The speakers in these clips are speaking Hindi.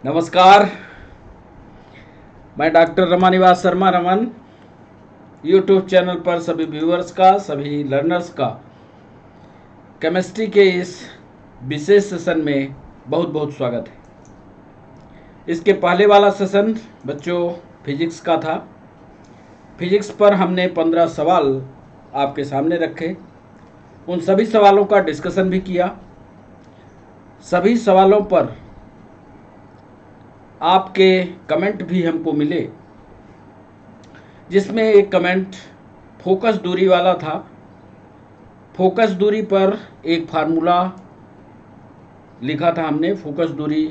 नमस्कार। मैं doctor Ramanivas Sharma Raman YouTube channel पर सभी व्यूअर्स का, सभी लर्नर्स का केमिस्ट्री के इस विशेष सेशन में बहुत बहुत स्वागत है। इसके पहले वाला सेशन बच्चों फिजिक्स का था। फिजिक्स पर हमने 15 सवाल आपके सामने रखे, उन सभी सवालों का डिस्कशन भी किया। सभी सवालों पर आपके कमेंट भी हमको मिले, जिसमें एक कमेंट फोकस दूरी वाला था। फोकस दूरी पर एक फार्मूला लिखा था हमने। फोकस दूरी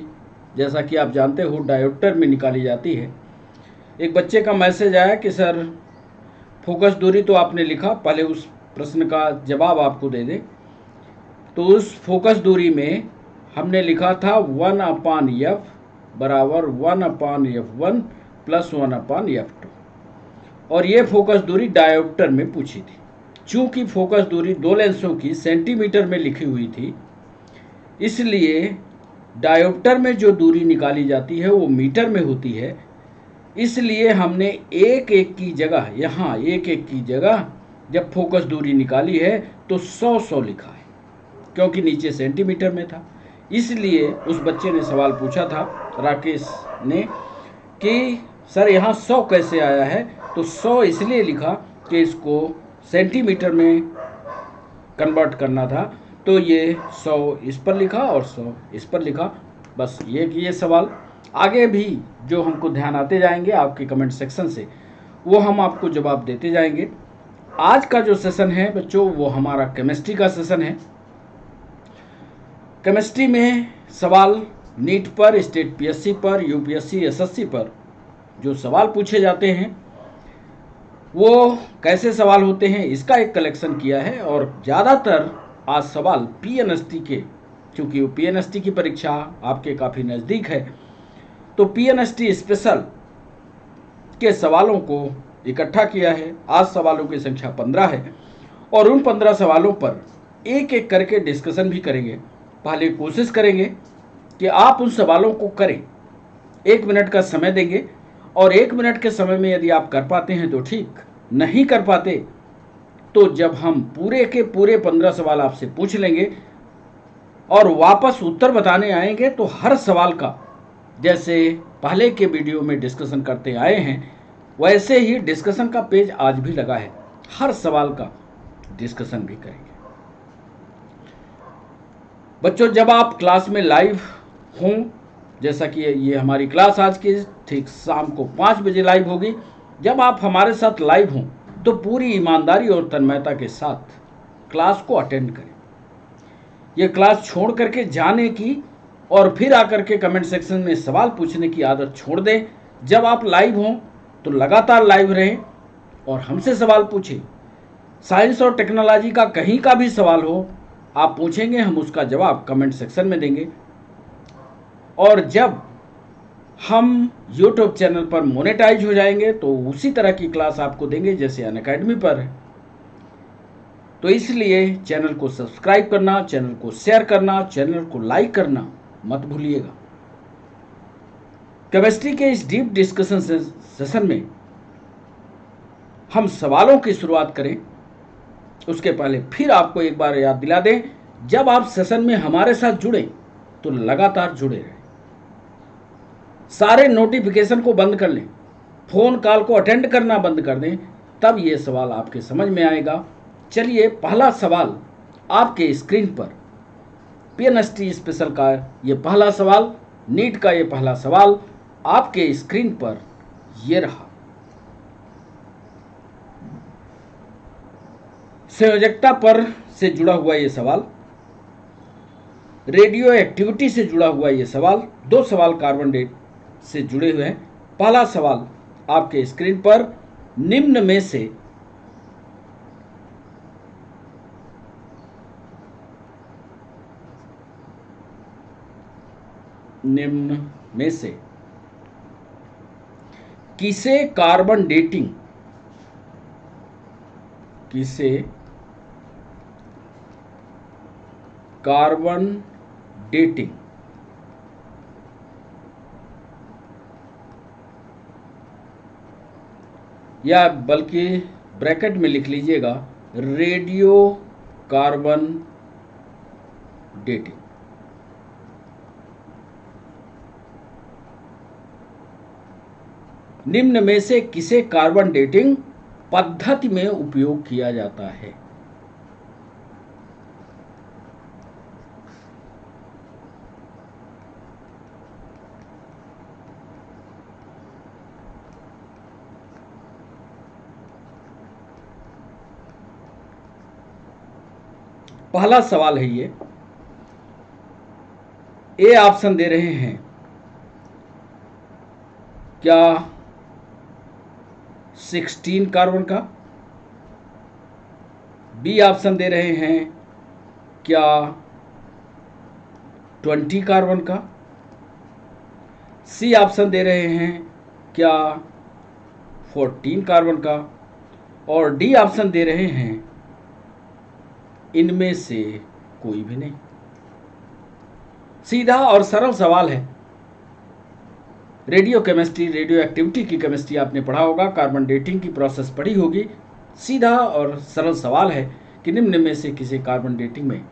जैसा कि आप जानते हो डायोप्टर में निकाली जाती है। एक बच्चे का मैसेज आया कि सर फोकस दूरी तो आपने लिखा, पहले उस प्रश्न का जवाब आपको दे दें। तो उस फोकस दूरी में हमने लिखा था 1/f बराबर 1/f1 प्लस 1/f2, और ये फोकस दूरी डायोप्टर में पूछी थी। चूंकि फोकस दूरी दो लेंसों की सेंटीमीटर में लिखी हुई थी, इसलिए डायोप्टर में जो दूरी निकाली जाती है वो मीटर में होती है। इसलिए हमने एक एक की जगह, यहाँ एक एक की जगह जब फोकस दूरी निकाली है तो 100 लिखा है, क्योंकि नीचे सेंटीमीटर में था। इसलिए उस बच्चे ने सवाल पूछा था, राकेश ने, कि सर यहाँ 100 कैसे आया है। तो 100 इसलिए लिखा कि इसको सेंटीमीटर में कन्वर्ट करना था, तो ये 100 इस पर लिखा और 100 इस पर लिखा। बस ये सवाल आगे भी जो हमको ध्यान आते जाएंगे आपके कमेंट सेक्शन से, वो हम आपको जवाब देते जाएंगे। आज का जो सेशन है बच्चों, वो हमारा केमिस्ट्री का सेशन है। केमिस्ट्री में सवाल नीट पर, स्टेट पीएससी पर, यूपीएससी एसएससी पर जो सवाल पूछे जाते हैं वो कैसे सवाल होते हैं, इसका एक कलेक्शन किया है। और ज़्यादातर आज सवाल पीएनएसटी के, क्योंकि वो पीएनएसटी की परीक्षा आपके काफ़ी नज़दीक है, तो पीएनएसटी स्पेशल के सवालों को इकट्ठा किया है। आज सवालों की संख्या 15 है और उन 15 सवालों पर एक एक करके डिस्कशन भी करेंगे। पहले कोशिश करेंगे कि आप उन सवालों को करें। 1 मिनट का समय देंगे और 1 मिनट के समय में यदि आप कर पाते हैं तो ठीक, नहीं कर पाते तो जब हम पूरे के पूरे 15 सवाल आपसे पूछ लेंगे और वापस उत्तर बताने आएंगे, तो हर सवाल का, जैसे पहले के वीडियो में डिस्कशन करते आए हैं, वैसे ही डिस्कशन का पेज आज भी लगा है। हर सवाल का डिस्कशन भी करेंगे। बच्चों, जब आप क्लास में लाइव हों, जैसा कि ये हमारी क्लास आज की ठीक शाम को 5 बजे लाइव होगी, जब आप हमारे साथ लाइव हों तो पूरी ईमानदारी और तन्मयता के साथ क्लास को अटेंड करें। ये क्लास छोड़ करके जाने की और फिर आकर के कमेंट सेक्शन में सवाल पूछने की आदत छोड़ दें। जब आप लाइव हों तो लगातार लाइव रहें और हमसे सवाल पूछें। साइंस और टेक्नोलॉजी का कहीं का भी सवाल हो, आप पूछेंगे, हम उसका जवाब कमेंट सेक्शन में देंगे। और जब हम यूट्यूब चैनल पर मोनेटाइज हो जाएंगे तो उसी तरह की क्लास आपको देंगे जैसे अनअकैडमी पर है। तो इसलिए चैनल को सब्सक्राइब करना, चैनल को शेयर करना, चैनल को लाइक करना मत भूलिएगा। केमिस्ट्री के इस डीप डिस्कशन सेशन में हम सवालों की शुरुआत करें उसके पहले फिर आपको एक बार याद दिला दें, जब आप सेशन में हमारे साथ जुड़े तो लगातार जुड़े रहें। सारे नोटिफिकेशन को बंद कर लें, फोन कॉल को अटेंड करना बंद कर दें, तब ये सवाल आपके समझ में आएगा। चलिए, पहला सवाल आपके स्क्रीन पर, पीएनएसटी स्पेशल का ये पहला सवाल, नीट का ये पहला सवाल आपके स्क्रीन पर ये रहा। संयोजकता पर से जुड़ा हुआ ये सवाल, रेडियो एक्टिविटी से जुड़ा हुआ ये सवाल, दो सवाल कार्बन डेट से जुड़े हुए हैं। पहला सवाल आपके स्क्रीन पर, निम्न में से किसे कार्बन डेटिंग, किसे कार्बन डेटिंग या बल्कि ब्रैकेट में लिख लीजिएगा रेडियो कार्बन डेटिंग। निम्न में से किसे कार्बन डेटिंग पद्धति में उपयोग किया जाता है? पहला सवाल है ये, ए ऑप्शन दे रहे हैं क्या 16 कार्बन का, बी ऑप्शन दे रहे हैं क्या 20 कार्बन का, सी ऑप्शन दे रहे हैं क्या 14 कार्बन का, और डी ऑप्शन दे रहे हैं इनमें से कोई भी नहीं। सीधा और सरल सवाल है। रेडियो केमिस्ट्री, रेडियो एक्टिविटी की केमिस्ट्री आपने पढ़ा होगा, कार्बन डेटिंग की प्रोसेस पढ़ी होगी। सीधा और सरल सवाल है कि निम्न में से किसी कार्बन डेटिंग में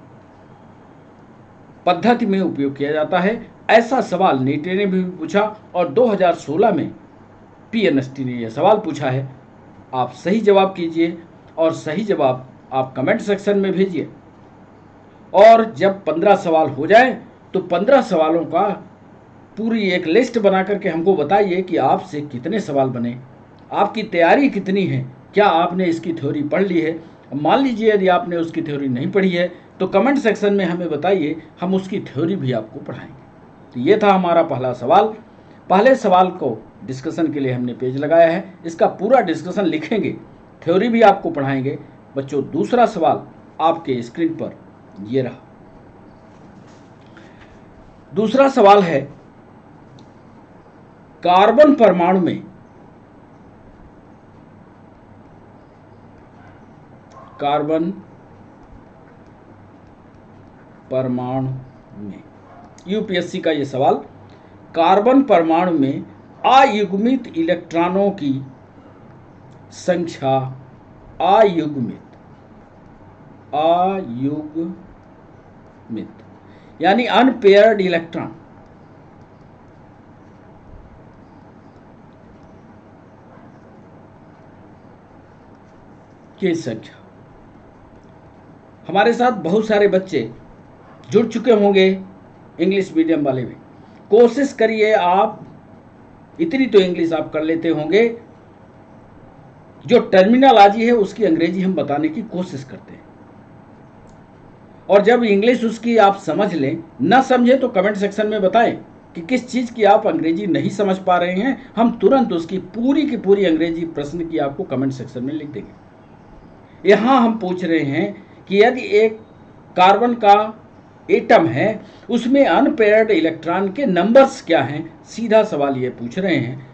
पद्धति में उपयोग किया जाता है। ऐसा सवाल नीट ने भी पूछा और 2016 में पीएनएसटी ने यह सवाल पूछा है। आप सही जवाब कीजिए और सही जवाब आप कमेंट सेक्शन में भेजिए। और जब 15 सवाल हो जाए तो 15 सवालों का पूरी एक लिस्ट बना करके हमको बताइए कि आपसे कितने सवाल बने, आपकी तैयारी कितनी है, क्या आपने इसकी थ्योरी पढ़ ली है। मान लीजिए यदि आपने उसकी थ्योरी नहीं पढ़ी है तो कमेंट सेक्शन में हमें बताइए, हम उसकी थ्योरी भी आपको पढ़ाएंगे। तो ये था हमारा पहला सवाल। पहले सवाल को डिस्कशन के लिए हमने पेज लगाया है, इसका पूरा डिस्कशन लिखेंगे, थ्योरी भी आपको पढ़ाएंगे। बच्चों, दूसरा सवाल आपके स्क्रीन पर ये रहा। दूसरा सवाल है, कार्बन परमाणु में यूपीएससी का ये सवाल, कार्बन परमाणु में अयुग्मित इलेक्ट्रॉनों की संख्या, अयुग्मित यानी अनपेयर्ड इलेक्ट्रॉन की संख्या। हमारे साथ बहुत सारे बच्चे जुड़ चुके होंगे इंग्लिश मीडियम वाले भी। कोशिश करिए, आप इतनी तो इंग्लिश आप कर लेते होंगे, जो टर्मिनोलॉजी है उसकी अंग्रेजी हम बताने की कोशिश करते हैं। और जब इंग्लिश उसकी आप समझ लें, ना समझें तो कमेंट सेक्शन में बताएं कि किस चीज़ की आप अंग्रेजी नहीं समझ पा रहे हैं, हम तुरंत उसकी पूरी की पूरी अंग्रेजी प्रश्न की आपको कमेंट सेक्शन में लिख देंगे। यहाँ हम पूछ रहे हैं कि यदि एक कार्बन का एटम है, उसमें अनपेयर्ड इलेक्ट्रॉन के नंबर्स क्या हैं। सीधा सवाल ये पूछ रहे हैं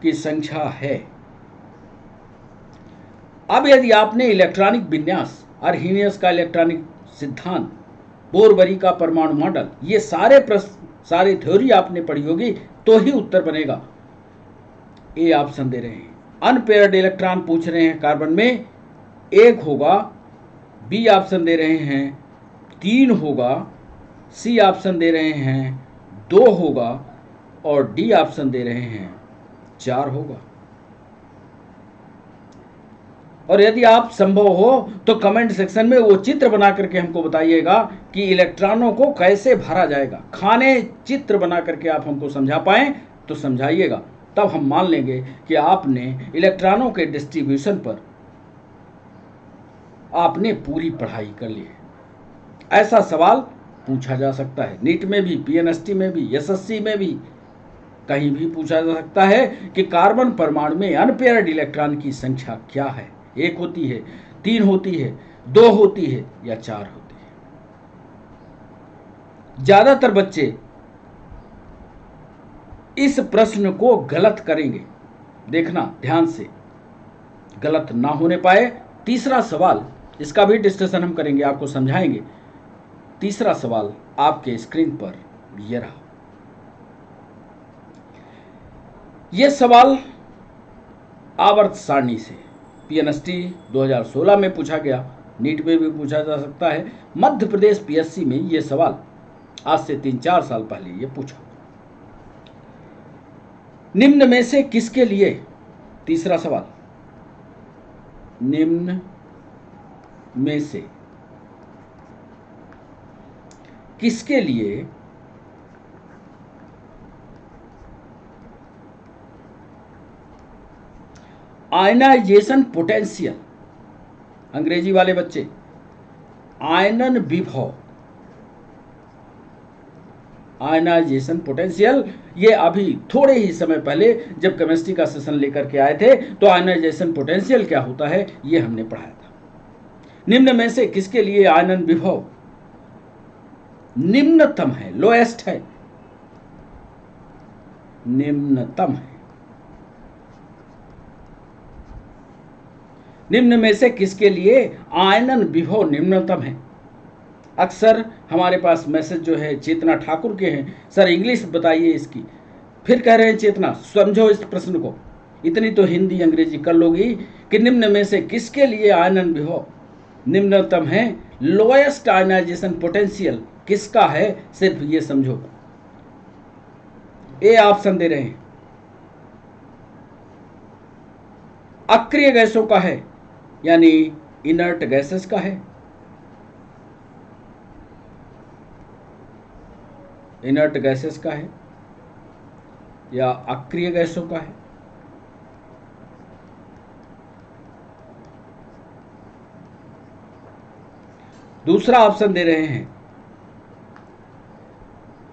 कि संख्या है। अब यदि आपने इलेक्ट्रॉनिक विन्यास, अर्हीनियस का इलेक्ट्रॉनिक सिद्धांत, बोरबरी का परमाणु मॉडल, ये सारे थ्योरी आपने पढ़ी होगी तो ही उत्तर बनेगा। ए ऑप्शन दे रहे हैं, अनपेयर्ड इलेक्ट्रॉन पूछ रहे हैं कार्बन में, 1 होगा। बी ऑप्शन दे रहे हैं 3 होगा। सी ऑप्शन दे रहे हैं 2 होगा और डी ऑप्शन दे रहे हैं 4 होगा। और यदि आप संभव हो तो कमेंट सेक्शन में वो चित्र बना करके हमको बताइएगा कि इलेक्ट्रॉनों को कैसे भरा जाएगा। खाने चित्र बना करके आप हमको समझा पाएं तो समझाइएगा, तब हम मान लेंगे कि आपने इलेक्ट्रॉनों के डिस्ट्रीब्यूशन पर आपने पूरी पढ़ाई कर ली है। ऐसा सवाल पूछा जा सकता है, नीट में भी, पीएनएसटी में भी, एसएससी में भी, कहीं भी पूछा जा सकता है कि कार्बन परमाणु में अनपेयर्ड इलेक्ट्रॉन की संख्या क्या है। 1 होती है, 3 होती है, 2 होती है या 4 होती है। ज्यादातर बच्चे इस प्रश्न को गलत करेंगे, देखना ध्यान से, गलत ना होने पाए। तीसरा सवाल, इसका भी डिस्कशन हम करेंगे, आपको समझाएंगे। तीसरा सवाल आपके स्क्रीन पर यह रहा। यह सवाल आवर्त सारणी से। पीएनएसटी 2016 में पूछा गया, नीट में भी पूछा जा सकता है। मध्य प्रदेश पीएससी में ये सवाल आज से 3-4 साल पहले ये पूछा। निम्न में से किसके लिए, तीसरा सवाल, निम्न में से किसके लिए आयनाइजेशन पोटेंशियल, अंग्रेजी वाले बच्चे, आयनन विभव, आयनाइजेशन पोटेंशियल, ये अभी थोड़े ही समय पहले जब केमिस्ट्री का सेशन लेकर के आए थे तो आयनाइजेशन पोटेंशियल क्या होता है ये हमने पढ़ाया था। निम्न में से किसके लिए आयनन विभव निम्नतम है, लोएस्ट है, निम्नतम है। निम्न में से किसके लिए आयनन विभव निम्नतम है। अक्सर हमारे पास मैसेज जो है चेतना ठाकुर के हैं, सर इंग्लिश बताइए इसकी। फिर कह रहे हैं चेतना समझो इस प्रश्न को, इतनी तो हिंदी अंग्रेजी कर लोगी कि निम्न में से किसके लिए आयनन विभव निम्नतम है, लोएस्ट आयनाइजेशन पोटेंशियल किसका है, सिर्फ ये समझो। ए ऑप्शन दे रहे हैं, अक्रिय गैसों का है, यानी इनर्ट गैसेस का है, इनर्ट गैसेस का है या अक्रिय गैसों का है। दूसरा ऑप्शन दे रहे हैं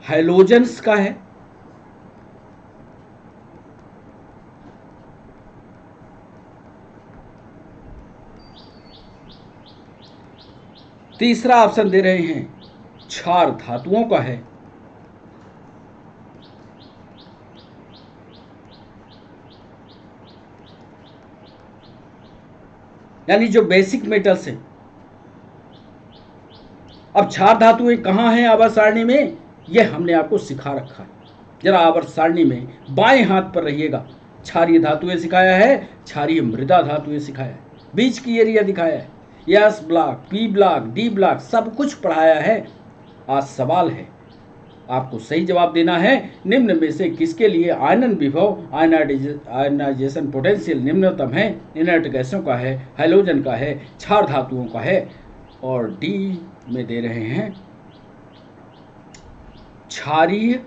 हैलोजेंस का है, तीसरा ऑप्शन दे रहे हैं क्षार धातुओं का है, यानी जो बेसिक मेटल्स हैं। अब क्षार धातुएं कहाँ हैं आवर्त सारणी में, यह हमने आपको सिखा रखा है। जरा आवर्त सारणी में बाएं हाथ पर रहिएगा, क्षारीय धातुएं सिखाया है, क्षारीय मृदा धातुएं सिखाया है, बीच की एरिया दिखाया है, S block, P block, D block सब कुछ पढ़ाया है। आज सवाल है, आपको सही जवाब देना है, निम्न में से किसके लिए आयनन विभव आयनाइजेशन पोटेंशियल निम्नतम है, इनर्ट गैसों का है, हैलोजन का है, क्षार धातुओं का है, और डी में दे रहे हैं क्षारीय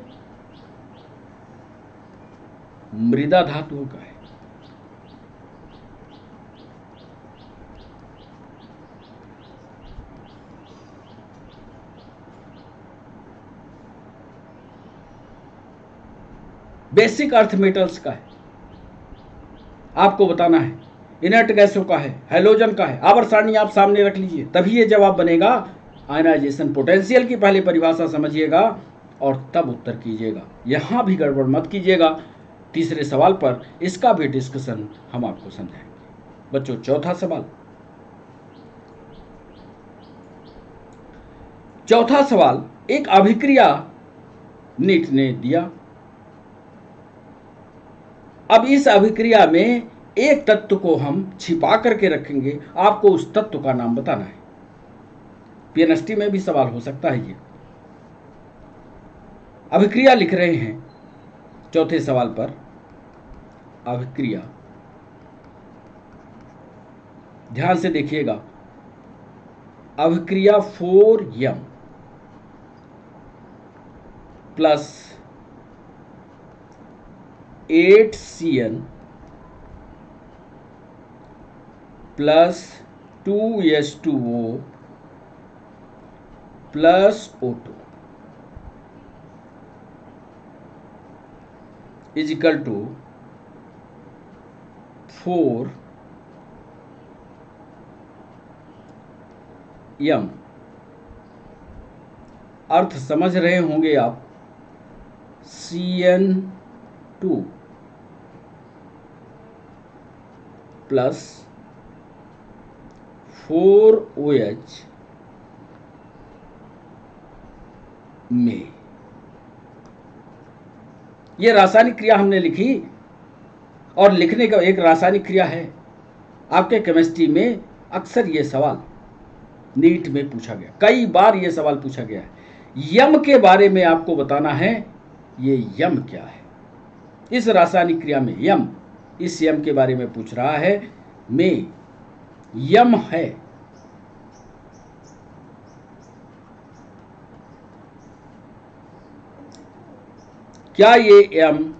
मृदा धातुओं का है। बेसिक अर्थ मेटल्स का है, आपको बताना है, इनर्ट गैसों का है, हैलोजन का है। आवर्त सारणी आप सामने रख लीजिए, तभी ये जवाब बनेगा। आयनाइजेशन पोटेंशियल की पहले परिभाषा समझिएगा और तब उत्तर कीजिएगा, यहां भी गड़बड़ मत कीजिएगा। तीसरे सवाल पर इसका भी डिस्कशन हम आपको समझाएंगे। बच्चों चौथा सवाल, चौथा सवाल एक अभिक्रिया नीट ने दिया। अब इस अभिक्रिया में एक तत्व को हम छिपा करके रखेंगे, आपको उस तत्व का नाम बताना है। पीएनएसटी में भी सवाल हो सकता है। ये अभिक्रिया लिख रहे हैं चौथे सवाल पर, अभिक्रिया ध्यान से देखिएगा, अभिक्रिया 4m plus 8Cn plus 2H2O plus O2 is equal to 4m। अर्थ समझ रहे होंगे आप, Cn2 प्लस 4OH में ये रासायनिक क्रिया हमने लिखी, और लिखने का एक रासायनिक क्रिया है। आपके केमिस्ट्री में अक्सर ये सवाल नीट में पूछा गया, कई बार ये सवाल पूछा गया है। यम के बारे में आपको बताना है, ये यम क्या है। इस रासायनिक क्रिया में यम, इस यम के बारे में पूछ रहा है। में यम है, क्या ये यम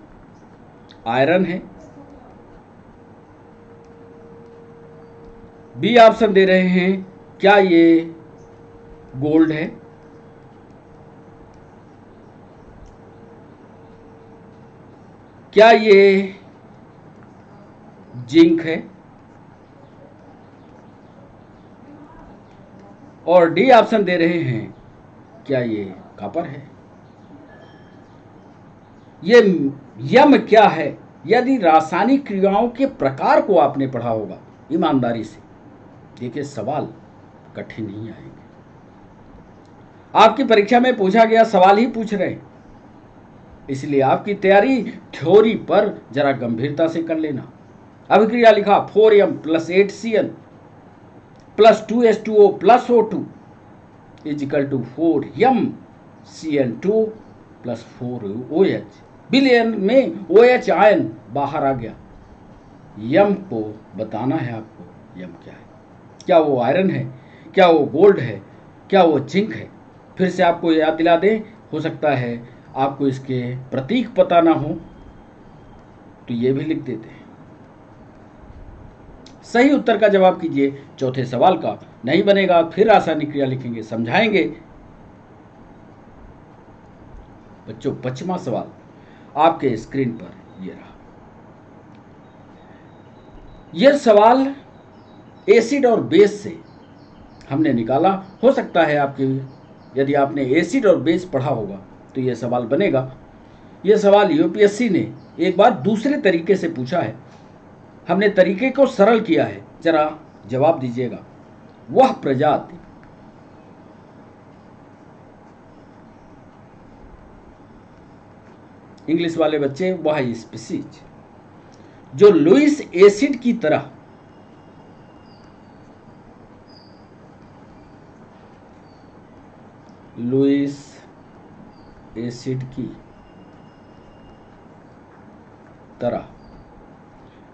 आयरन है? बी ऑप्शन दे रहे हैं, क्या ये गोल्ड है? क्या ये जिंक है? और डी ऑप्शन दे रहे हैं, क्या ये कॉपर है? ये यम क्या है? यदि रासायनिक क्रियाओं के प्रकार को आपने पढ़ा होगा ईमानदारी से, देखिए सवाल कठिन नहीं आएंगे। आपकी परीक्षा में पूछा गया सवाल ही पूछ रहे हैं, इसलिए आपकी तैयारी थ्योरी पर जरा गंभीरता से कर लेना। अभिक्रिया लिखा 4m + 8cn + 2h2o + O2 = 4mCN2 + 4OH। विलयन में OH आयन बाहर आ गया। यम को बताना है आपको, यम क्या है? क्या वो आयरन है? क्या वो गोल्ड है? क्या वो जिंक है? फिर से आपको याद दिला दें, हो सकता है आपको इसके प्रतीक पता ना हो, तो ये भी लिख देते हैं। सही उत्तर का जवाब कीजिए चौथे सवाल का। नहीं बनेगा फिर रासायनिक क्रिया लिखेंगे, समझाएंगे। बच्चों 5वां सवाल आपके स्क्रीन पर ये रहा। यह सवाल एसिड और बेस से हमने निकाला। हो सकता है आपके, यदि आपने एसिड और बेस पढ़ा होगा तो यह सवाल बनेगा। यह सवाल यूपीएससी ने एक बार दूसरे तरीके से पूछा है, हमने तरीके को सरल किया है। जरा जवाब दीजिएगा। वह प्रजाति इंग्लिश वाले बच्चे, वह स्पीसीज जो लुईस एसिड की तरह लुईस एसिड की तरह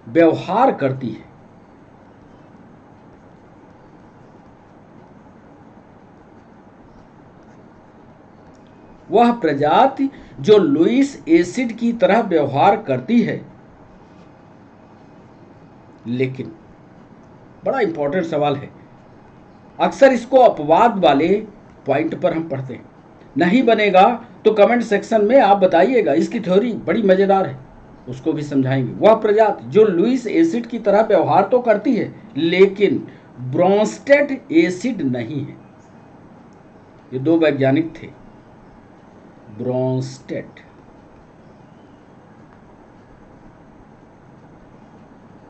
व्यवहार करती है, वह प्रजाति जो लुईस एसिड की तरह व्यवहार करती है, लेकिन बड़ा इंपॉर्टेंट सवाल है, अक्सर इसको अपवाद वाले पॉइंट पर हम पढ़ते हैं। नहीं बनेगा तो कमेंट सेक्शन में आप बताइएगा। इसकी थ्योरी बड़ी मजेदार है, उसको भी समझाएंगे। वह प्रजाति जो लुईस एसिड की तरह व्यवहार तो करती है, लेकिन ब्रोंस्टेड एसिड नहीं है। ये दो वैज्ञानिक थे, ब्रोंस्टेड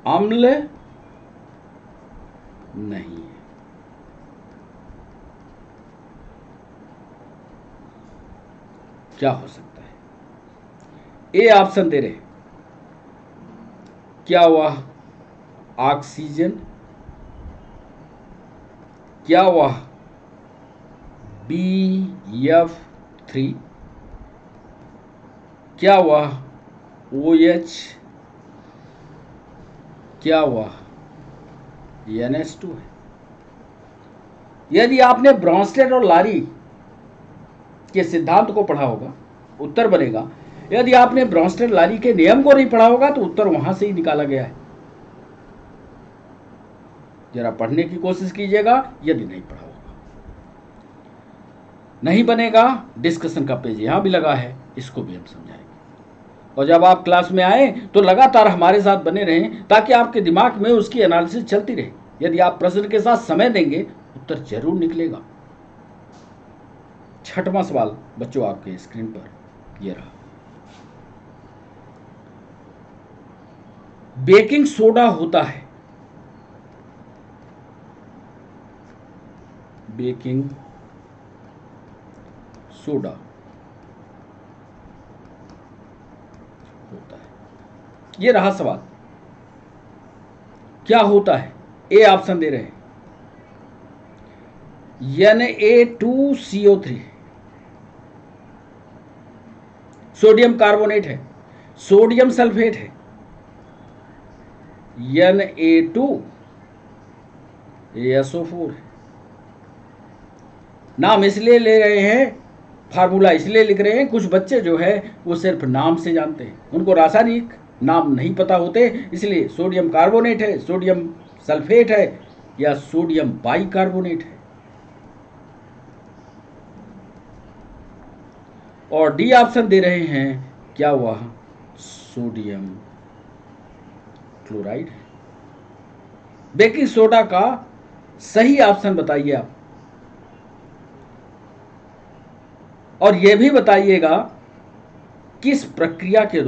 अम्ल नहीं है। क्या हो सकता है? ए ऑप्शन दे रहे, क्या वह ऑक्सीजन? क्या वह BF3? क्या वह OH? क्या वह NH2 है? यदि आपने ब्रोंस्टेड और लारी के सिद्धांत को पढ़ा होगा, उत्तर बनेगा। यदि आपने ब्रोंस्टेड लारी के नियम को नहीं पढ़ा होगा तो उत्तर वहां से ही निकाला गया है। जरा पढ़ने की कोशिश कीजिएगा यदि नहीं पढ़ा होगा। नहीं बनेगा, डिस्कशन का पेज यहां भी लगा है, इसको भी हम समझाएंगे। और जब आप क्लास में आए तो लगातार हमारे साथ बने रहें, ताकि आपके दिमाग में उसकी एनालिसिस चलती रहे। यदि आप प्रश्न के साथ समय देंगे, उत्तर जरूर निकलेगा। 6वां सवाल बच्चों आपके स्क्रीन पर यह रहा। बेकिंग सोडा होता है, बेकिंग सोडा होता है। यह रहा सवाल। क्या होता है? ए ऑप्शन दे रहे हैं, Na2CO3 सोडियम कार्बोनेट है, सोडियम सल्फेट है, Na2SO4 है। नाम इसलिए ले रहे हैं, फार्मूला इसलिए लिख रहे हैं, कुछ बच्चे जो है वो सिर्फ नाम से जानते हैं, उनको रासायनिक नाम नहीं पता होते, इसलिए सोडियम कार्बोनेट है, सोडियम सल्फेट है या सोडियम बाइकार्बोनेट है। और डी ऑप्शन दे रहे हैं, क्या वह सोडियम क्लोराइड है? बेकिंग सोडा का सही ऑप्शन बताइए आप, और यह भी बताइएगा किस प्रक्रिया के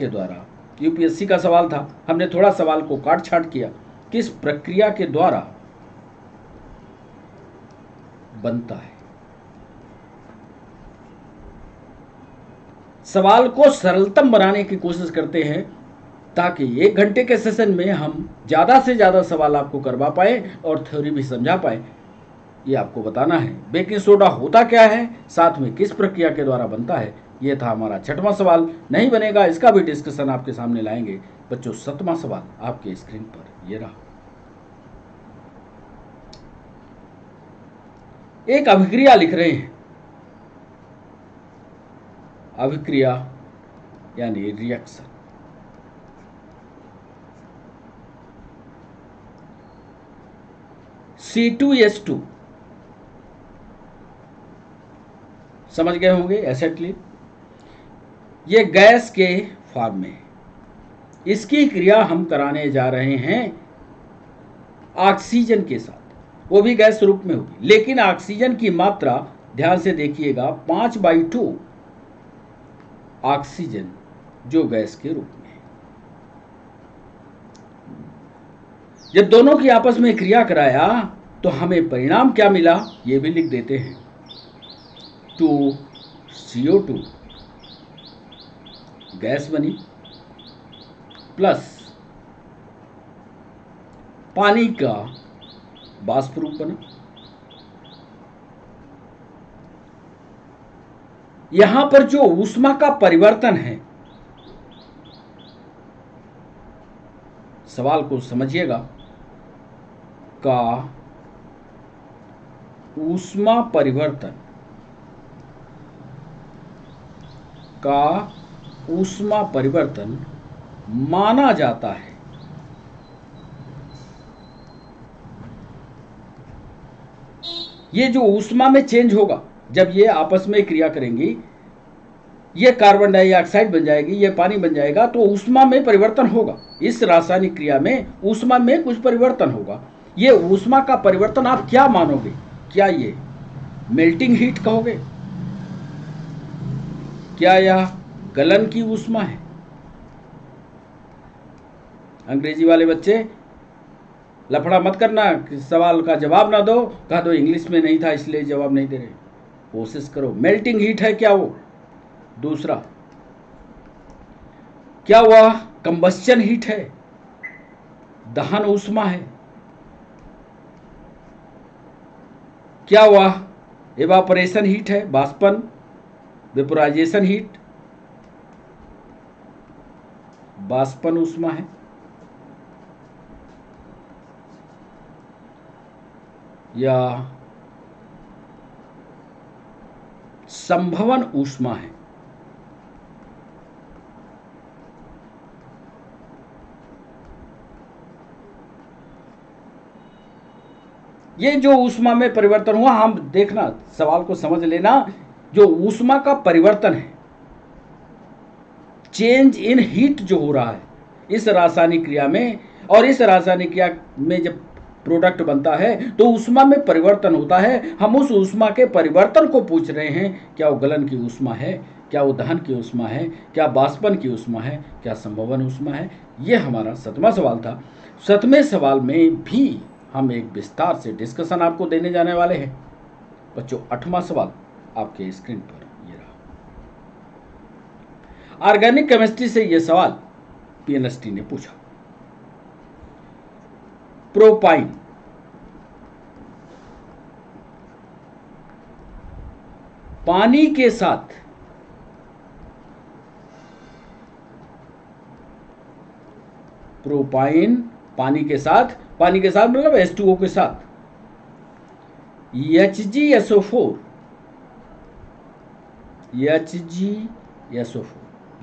द्वारा, यूपीएससी का सवाल था, हमने थोड़ा सवाल को काट छाट किया, किस प्रक्रिया के द्वारा बनता है। सवाल को सरलतम बनाने की कोशिश करते हैं ताकि 1 घंटे के सेशन में हम ज़्यादा से ज़्यादा सवाल आपको करवा पाए और थ्योरी भी समझा पाए, ये आपको बताना है। बेकिंग सोडा होता क्या है, साथ में किस प्रक्रिया के द्वारा बनता है, ये था हमारा 6वां सवाल। नहीं बनेगा इसका भी डिस्कशन आपके सामने लाएंगे बच्चों। 7वां सवाल आपके स्क्रीन पर ये रहा। एक अभिक्रिया लिख रहे हैं, अभिक्रिया यानी रिएक्शन। C2H2 समझ गए होंगे, एसेटिलीन। ये गैस के फॉर्म में है। इसकी क्रिया हम कराने जा रहे हैं ऑक्सीजन के साथ, वो भी गैस रूप में होगी, लेकिन ऑक्सीजन की मात्रा ध्यान से देखिएगा 5/2 ऑक्सीजन जो गैस के रूप में है। जब दोनों की आपस में क्रिया कराया तो हमें परिणाम क्या मिला, ये भी लिख देते हैं। 2CO2 गैस बनी प्लस पानी का वाष्प रूप बना। यहां पर जो ऊष्मा का परिवर्तन है, सवाल को समझिएगा, का ऊष्मा परिवर्तन माना जाता है। ये जो ऊष्मा में चेंज होगा, जब ये आपस में क्रिया करेंगी, ये कार्बन डाइऑक्साइड बन जाएगी, ये पानी बन जाएगा, तो ऊष्मा में परिवर्तन होगा। इस रासायनिक क्रिया में ऊष्मा में कुछ परिवर्तन होगा। ये ऊष्मा का परिवर्तन आप क्या मानोगे? क्या ये मेल्टिंग हीट कहोगे? क्या यह गलन की ऊष्मा है? अंग्रेजी वाले बच्चे लफड़ा मत करना, सवाल का जवाब ना दो, कहा दो इंग्लिश में नहीं था इसलिए जवाब नहीं दे रहे। कोशिश करो। मेल्टिंग हीट है क्या वो? दूसरा, क्या वह कंबस्चन हीट है, दहन ऊष्मा है? क्या वह इवापोरेशन हीट है, बाष्पन, वेपोराइजेशन हीट, बाष्पन ऊष्मा है? या संभवन ऊष्मा है? ये जो ऊष्मा में परिवर्तन हुआ, हम देखना, सवाल को समझ लेना, जो ऊष्मा का परिवर्तन है, चेंज इन हीट जो हो रहा है इस रासायनिक क्रिया में, और इस रासायनिक क्रिया में जब प्रोडक्ट बनता है तो ऊष्मा में परिवर्तन होता है। हम उस ऊष्मा के परिवर्तन को पूछ रहे हैं, क्या वो गलन की ऊष्मा है, क्या वो दहन की ऊष्मा है, क्या बाष्पन की ऊष्मा है, क्या संभवन ऊष्मा है? ये हमारा 7वां सवाल था। 7वें सवाल में भी हम एक विस्तार से डिस्कशन आपको देने जाने वाले हैं बच्चों। 8वां सवाल आपके स्क्रीन पर ये ऑर्गेनिक केमिस्ट्री से यह सवाल पीएनएसटी ने पूछा। प्रोपाइन पानी के साथ प्रोपाइन पानी के साथ मतलब H2O के साथ HgSO4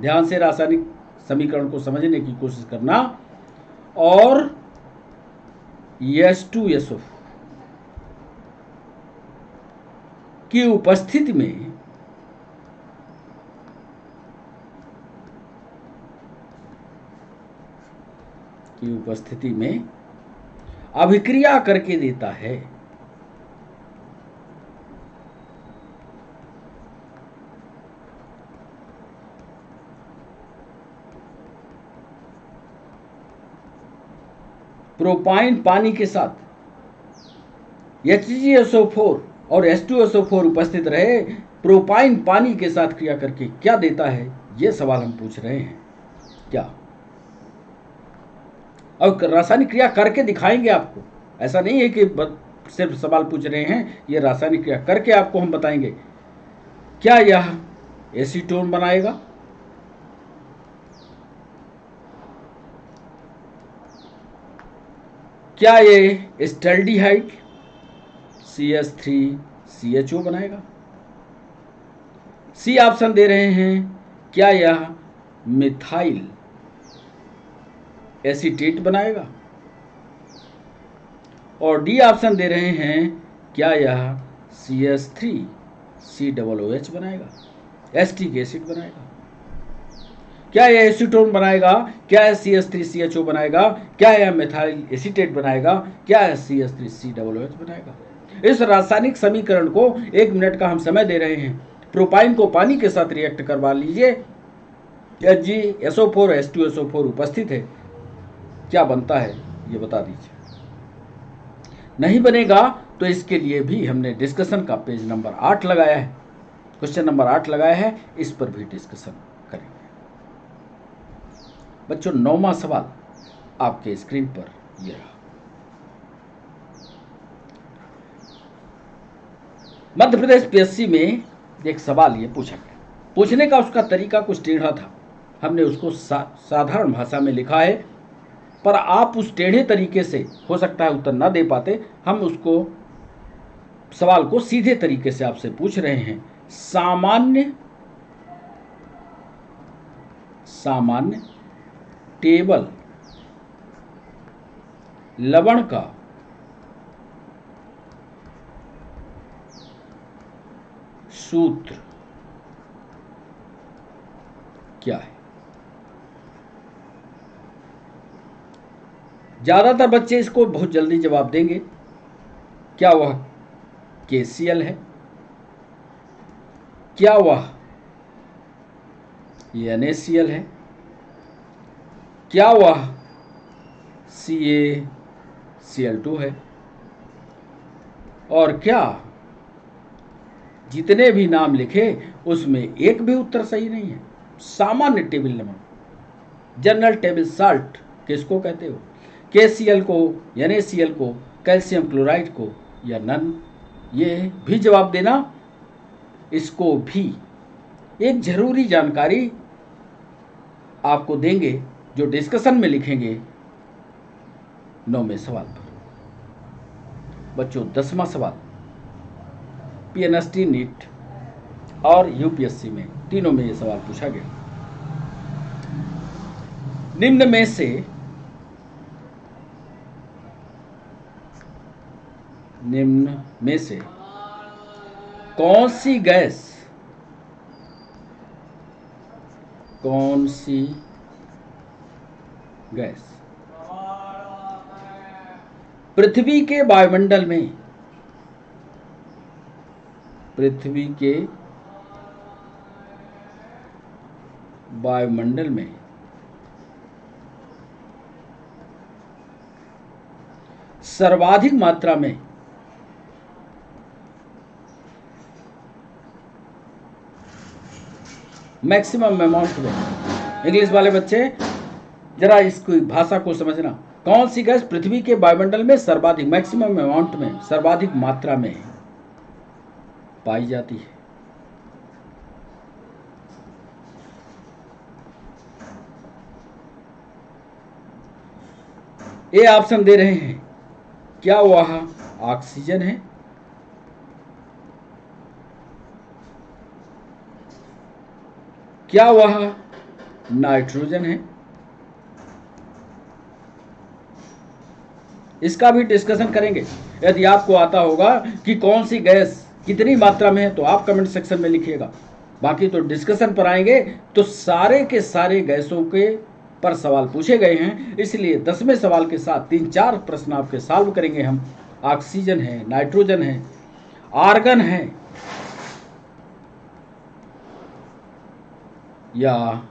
ध्यान से रासायनिक समीकरण को समझने की कोशिश करना। और H2SO4 की उपस्थिति में अभिक्रिया करके देता है प्रोपाइन पानी के साथ HgSO4 और H2SO4 उपस्थित रहे, प्रोपाइन पानी के साथ क्रिया करके क्या देता है, यह सवाल हम पूछ रहे हैं। क्या और रासायनिक क्रिया करके दिखाएंगे आपको, ऐसा नहीं है कि सिर्फ सवाल पूछ रहे हैं, ये रासायनिक क्रिया करके आपको हम बताएंगे। क्या यह एसीटोन बनाएगा, क्या ये एस्टल्डिहाइड CH3CHO बनाएगा। सी ऑप्शन दे रहे हैं, क्या यह मिथाइल एसीटेट बनाएगा। और डी ऑप्शन दे रहे हैं, क्या यह CH3COOH बनाएगा, एस्टिक एसिड बनाएगा। क्या यह एसीटोन बनाएगा, क्या यह CH3CHO बनाएगा, क्या यह मिथाइल एसीटेट बनाएगा, क्या यह CH3COOH बनाएगा। इस रासायनिक समीकरण को 1 मिनट का हम समय दे रहे हैं। प्रोपाइन को पानी के साथ रिएक्ट करवा लीजिए, HgSO4 H2SO4 उपस्थित है, क्या बनता है ये बता दीजिए। नहीं बनेगा तो इसके लिए भी हमने डिस्कशन का पेज नंबर 8 लगाया है, क्वेश्चन नंबर 8 लगाया है, इस पर भी डिस्कशन करेंगे। बच्चों 9वां सवाल आपके स्क्रीन पर यह रहा। मध्य प्रदेश पीएससी में एक सवाल ये पूछा गया, पूछने का उसका तरीका कुछ टेढ़ा था, हमने उसको साधारण भाषा में लिखा है, पर आप उस टेढ़े तरीके से हो सकता है उत्तर ना दे पाते, हम उसको सवाल को सीधे तरीके से आपसे पूछ रहे हैं। सामान्य टेबल लवण का सूत्र क्या है। ज्यादातर बच्चे इसको बहुत जल्दी जवाब देंगे। क्या वह KCl है, क्या वह NaCl है, क्या वह CaCl2 है, और क्या जितने भी नाम लिखे उसमें एक भी उत्तर सही नहीं है। सामान्य टेबल लवण, जनरल टेबल साल्ट किसको कहते हो, KCl को, NaCl को, कैल्शियम क्लोराइड को, या नन, ये भी जवाब देना। इसको भी एक जरूरी जानकारी आपको देंगे जो डिस्कशन में लिखेंगे 9वें सवाल पर। बच्चों 10वां सवाल PNST नीट और UPSC में तीनों में ये सवाल पूछा गया। निम्न में से कौन सी गैस पृथ्वी के वायुमंडल में सर्वाधिक मात्रा में मैक्सिमम अमाउंट में। इंग्लिश वाले बच्चे जरा इसकी भाषा को समझना। कौन सी गैस पृथ्वी के वायुमंडल में सर्वाधिक मैक्सिमम अमाउंट में सर्वाधिक मात्रा में पाई जाती है? ए ऑप्शन दे रहे हैं, क्या वह ऑक्सीजन है, क्या वह नाइट्रोजन है? इसका भी डिस्कशन करेंगे। यदि आपको आता होगा कि कौन सी गैस कितनी मात्रा में है तो आप कमेंट सेक्शन में लिखिएगा। बाकी तो डिस्कशन पर आएंगे तो सारे के सारे गैसों के पर सवाल पूछे गए हैं, इसलिए 10वें सवाल के साथ 3-4 प्रश्न आपके सॉल्व करेंगे हम। ऑक्सीजन है, नाइट्रोजन है, आर्गन है, या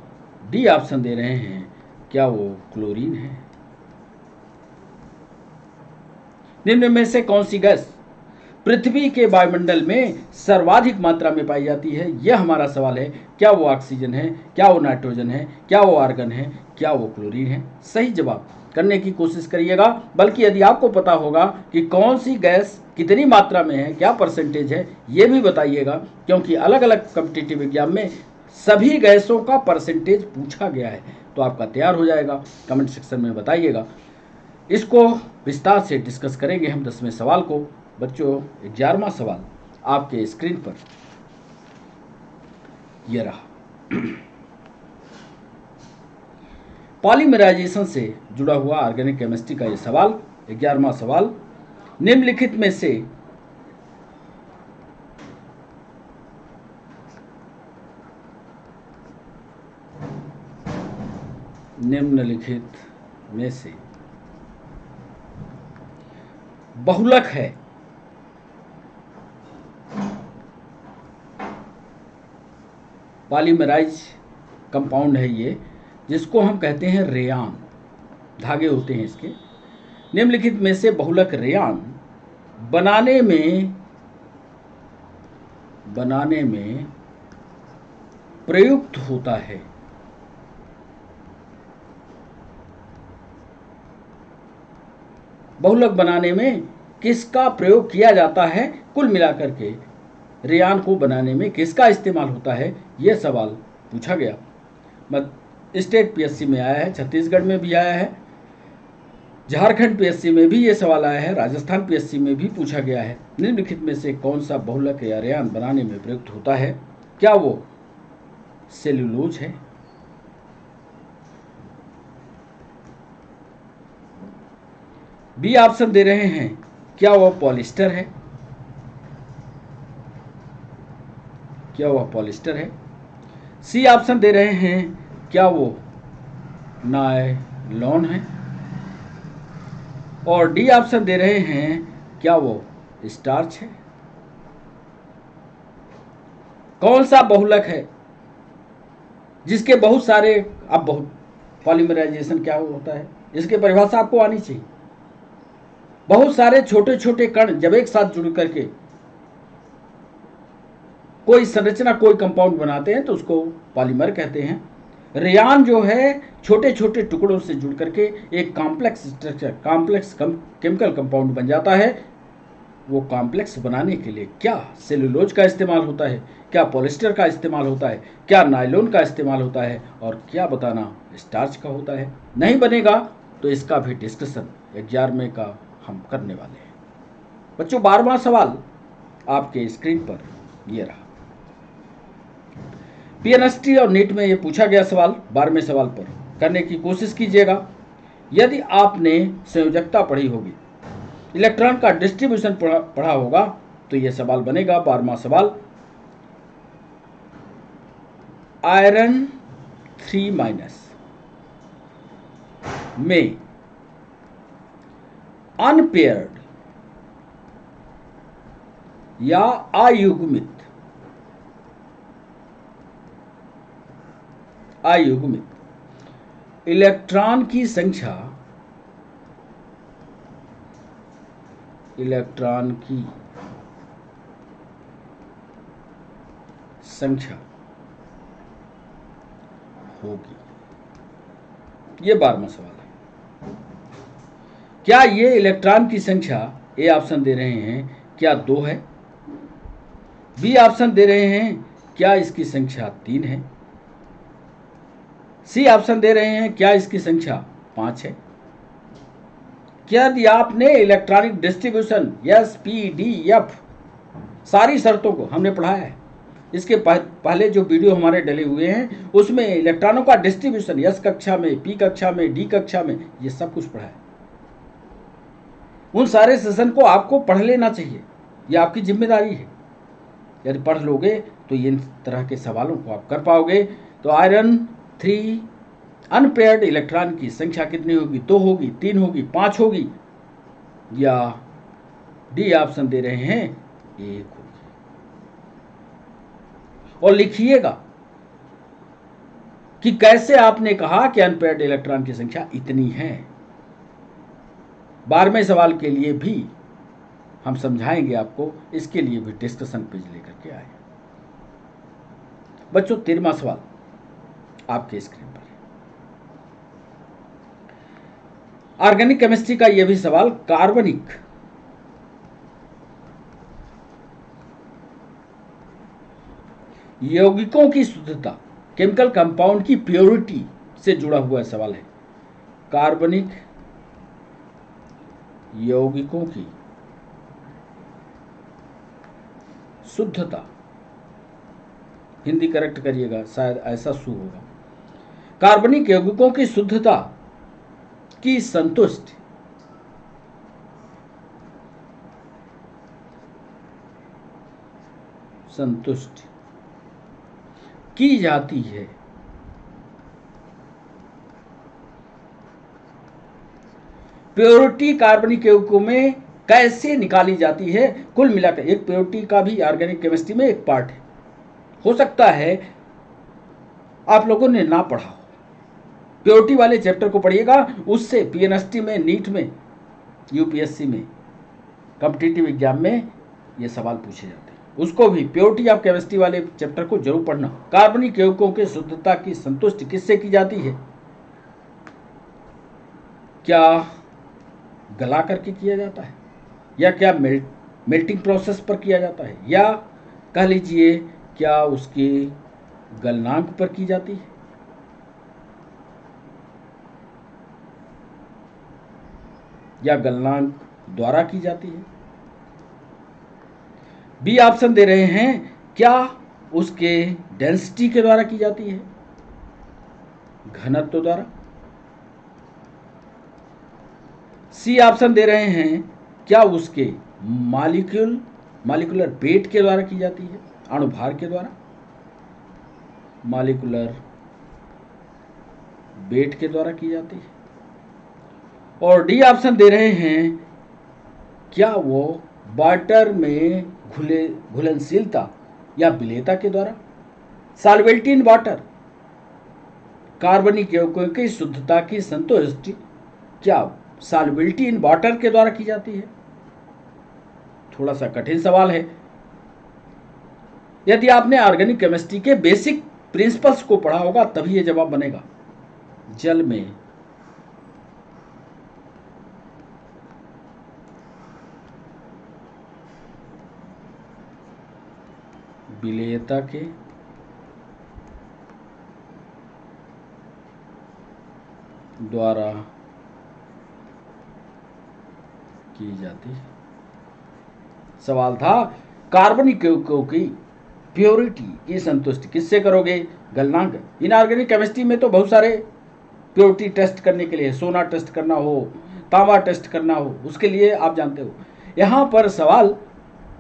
डी ऑप्शन दे रहे हैं, क्या वो क्लोरीन है? निम्न में से कौन सी गैस पृथ्वी के वायुमंडल में सर्वाधिक मात्रा में पाई जाती है? यह हमारा सवाल है। क्या वो ऑक्सीजन है, क्या वो नाइट्रोजन है, क्या वो आर्गन है, क्या वो क्लोरीन है? सही जवाब करने की कोशिश करिएगा। बल्कि यदि आपको पता होगा कि कौन सी गैस कितनी मात्रा में है, क्या परसेंटेज है, ये भी बताइएगा, क्योंकि अलग अलग कॉम्पिटिटिव एग्जाम में सभी गैसों का परसेंटेज पूछा गया है। तो आपका तैयार हो जाएगा, कमेंट सेक्शन में बताइएगा। इसको विस्तार से डिस्कस करेंगे हम 10वें सवाल को। बच्चों 11वां सवाल आपके स्क्रीन पर यह रहा। पॉलीमराइजेशन से जुड़ा हुआ ऑर्गेनिक केमिस्ट्री का यह सवाल, 11वां सवाल। निम्नलिखित में से बहुलक है पॉलीमराइज कंपाउंड है ये, जिसको हम कहते हैं रेयान, धागे होते हैं इसके। निम्नलिखित में से बहुलक रेयान बनाने में प्रयुक्त होता है? बहुलक बनाने में किसका प्रयोग किया जाता है? कुल मिलाकर के रेयान को बनाने में किसका इस्तेमाल होता है, यह सवाल पूछा गया। स्टेट पीएससी में आया है, छत्तीसगढ़ में भी आया है, झारखंड पीएससी में भी ये सवाल आया है, राजस्थान पीएससी में भी पूछा गया है। निम्नलिखित में से कौन सा बहुलक या रेयान बनाने में प्रयुक्त होता है? क्या वो सेल्यूलोज है, बी ऑप्शन दे रहे हैं, क्या वह पॉलिस्टर है, सी ऑप्शन दे रहे हैं, क्या वो नायलॉन है, और डी ऑप्शन दे रहे हैं, क्या वो स्टार्च है? कौन सा बहुलक है जिसके बहुत सारे, अब बहुत पॉलीमराइजेशन क्या होता है इसकी परिभाषा आपको आनी चाहिए। बहुत सारे छोटे छोटे कण जब एक साथ जुड़ करके कोई संरचना, कोई कंपाउंड बनाते हैं तो उसको पॉलीमर कहते हैं। रेयान जो है छोटे छोटे टुकड़ों से जुड़ करके एक complex structure, complex chemical compound बन जाता है। वो कॉम्प्लेक्स बनाने के लिए क्या सेलुलोज का इस्तेमाल होता है, क्या पॉलिस्टर का इस्तेमाल होता है, क्या नायलॉन का इस्तेमाल होता है, और क्या बताना स्टार्च का होता है? नहीं बनेगा तो इसका भी डिस्कशन 11वें का हम करने वाले हैं। बच्चों 12वां सवाल आपके स्क्रीन पर ये रहा। पीएनएसटी और नीट में ये पूछा गया सवाल, 12वें सवाल पर करने की कोशिश कीजिएगा। यदि आपने संयोजकता पढ़ी होगी, इलेक्ट्रॉन का डिस्ट्रीब्यूशन पढ़ा होगा, तो यह सवाल बनेगा 12वां सवाल। आयरन 3- में अनपेयर्ड या अयुग्मित इलेक्ट्रॉन की संख्या होगी? ये 12वां सवाल है। क्या ये इलेक्ट्रॉन की संख्या, ए ऑप्शन दे रहे हैं क्या 2 है, बी ऑप्शन दे रहे हैं क्या इसकी संख्या 3 है, सी ऑप्शन दे रहे हैं क्या इसकी संख्या 5 है। क्या यदि आपने electronic distribution S P D F सारी शर्तों को हमने पढ़ाया है, इसके पहले जो वीडियो हमारे डले हुए हैं उसमें इलेक्ट्रॉनों का डिस्ट्रीब्यूशन एस कक्षा में, पी कक्षा में, डी कक्षा में, ये सब कुछ पढ़ा है। उन सारे सेशन को आपको पढ़ लेना चाहिए, ये आपकी जिम्मेदारी है। यदि पढ़ लोगे तो इन तरह के सवालों को आप कर पाओगे। तो आयरन 3 अनपेयर्ड इलेक्ट्रॉन की संख्या कितनी होगी? 2 होगी, 3 होगी, 5 होगी, या डी ऑप्शन दे रहे हैं 1 होगी। और लिखिएगा कि कैसे आपने कहा कि अनपेयर्ड इलेक्ट्रॉन की संख्या इतनी है। 12वें सवाल के लिए भी हम समझाएंगे आपको, इसके लिए भी डिस्कशन पेज लेकर के आए। बच्चों 13वां सवाल आपके स्क्रीन पर है। ऑर्गेनिक केमिस्ट्री का यह भी सवाल, कार्बनिक यौगिकों की शुद्धता, केमिकल कंपाउंड की प्योरिटी से जुड़ा हुआ सवाल है। कार्बनिक यौगिकों की शुद्धता, हिंदी करेक्ट करिएगा, शायद ऐसा शू होगा। कार्बनिक यौगिकों की शुद्धता की संतुष्ट की जाती है प्योरिटी कार्बनिक यौगिकों में कैसे निकाली जाती है? कुल मिलाकर एक प्योरिटी का भी ऑर्गेनिक केमिस्ट्री में एक पार्ट है। हो सकता है आप लोगों ने ना पढ़ा हो, प्योरिटी वाले चैप्टर को पढ़िएगा, उससे पीएनएसटी में, नीट में, यूपीएससी में, कॉम्पिटिटिव एग्जाम में ये सवाल पूछे जाते हैं। उसको भी प्योरिटी ऑफ केमिस्ट्री वाले चैप्टर को जरूर पढ़ना। कार्बनिक यौगिकों की शुद्धता की संतुष्टि किससे की जाती है? क्या गला करके किया जाता है, या क्या मेल्टिंग प्रोसेस पर किया जाता है, या कह लीजिए क्या उसके गलनांक पर की जाती है, या गलनांक द्वारा की जाती है। बी ऑप्शन दे रहे हैं क्या उसके डेंसिटी के द्वारा की जाती है, घनत्व द्वारा। सी ऑप्शन दे रहे हैं क्या उसके मॉलिक्यूलर वेट के द्वारा की जाती है, अणुभार के द्वारा, मॉलिक्यूलर वेट के द्वारा की जाती है। और डी ऑप्शन दे रहे हैं क्या वो वाटर में घुलनशीलता या विलेयता के द्वारा। सॉल्वेबिलिटी इन वाटर, कार्बनिक यौगिकों की शुद्धता की संतुष्टि क्या सॉल्वेबिलिटी इन वाटर के द्वारा की जाती है? थोड़ा सा कठिन सवाल है। यदि आपने ऑर्गेनिक केमिस्ट्री के बेसिक प्रिंसिपल्स को पढ़ा होगा तभी ये जवाब बनेगा। जल में विलेयता के द्वारा की जाती है। सवाल था कार्बनिक यौगिकों की प्योरिटी की संतुष्टि किससे करोगे? गलनांक। इनऑर्गेनिक केमिस्ट्री में तो बहुत सारे प्योरिटी टेस्ट करने के लिए, सोना टेस्ट करना हो, तांबा टेस्ट करना हो, उसके लिए आप जानते हो। यहाँ पर सवाल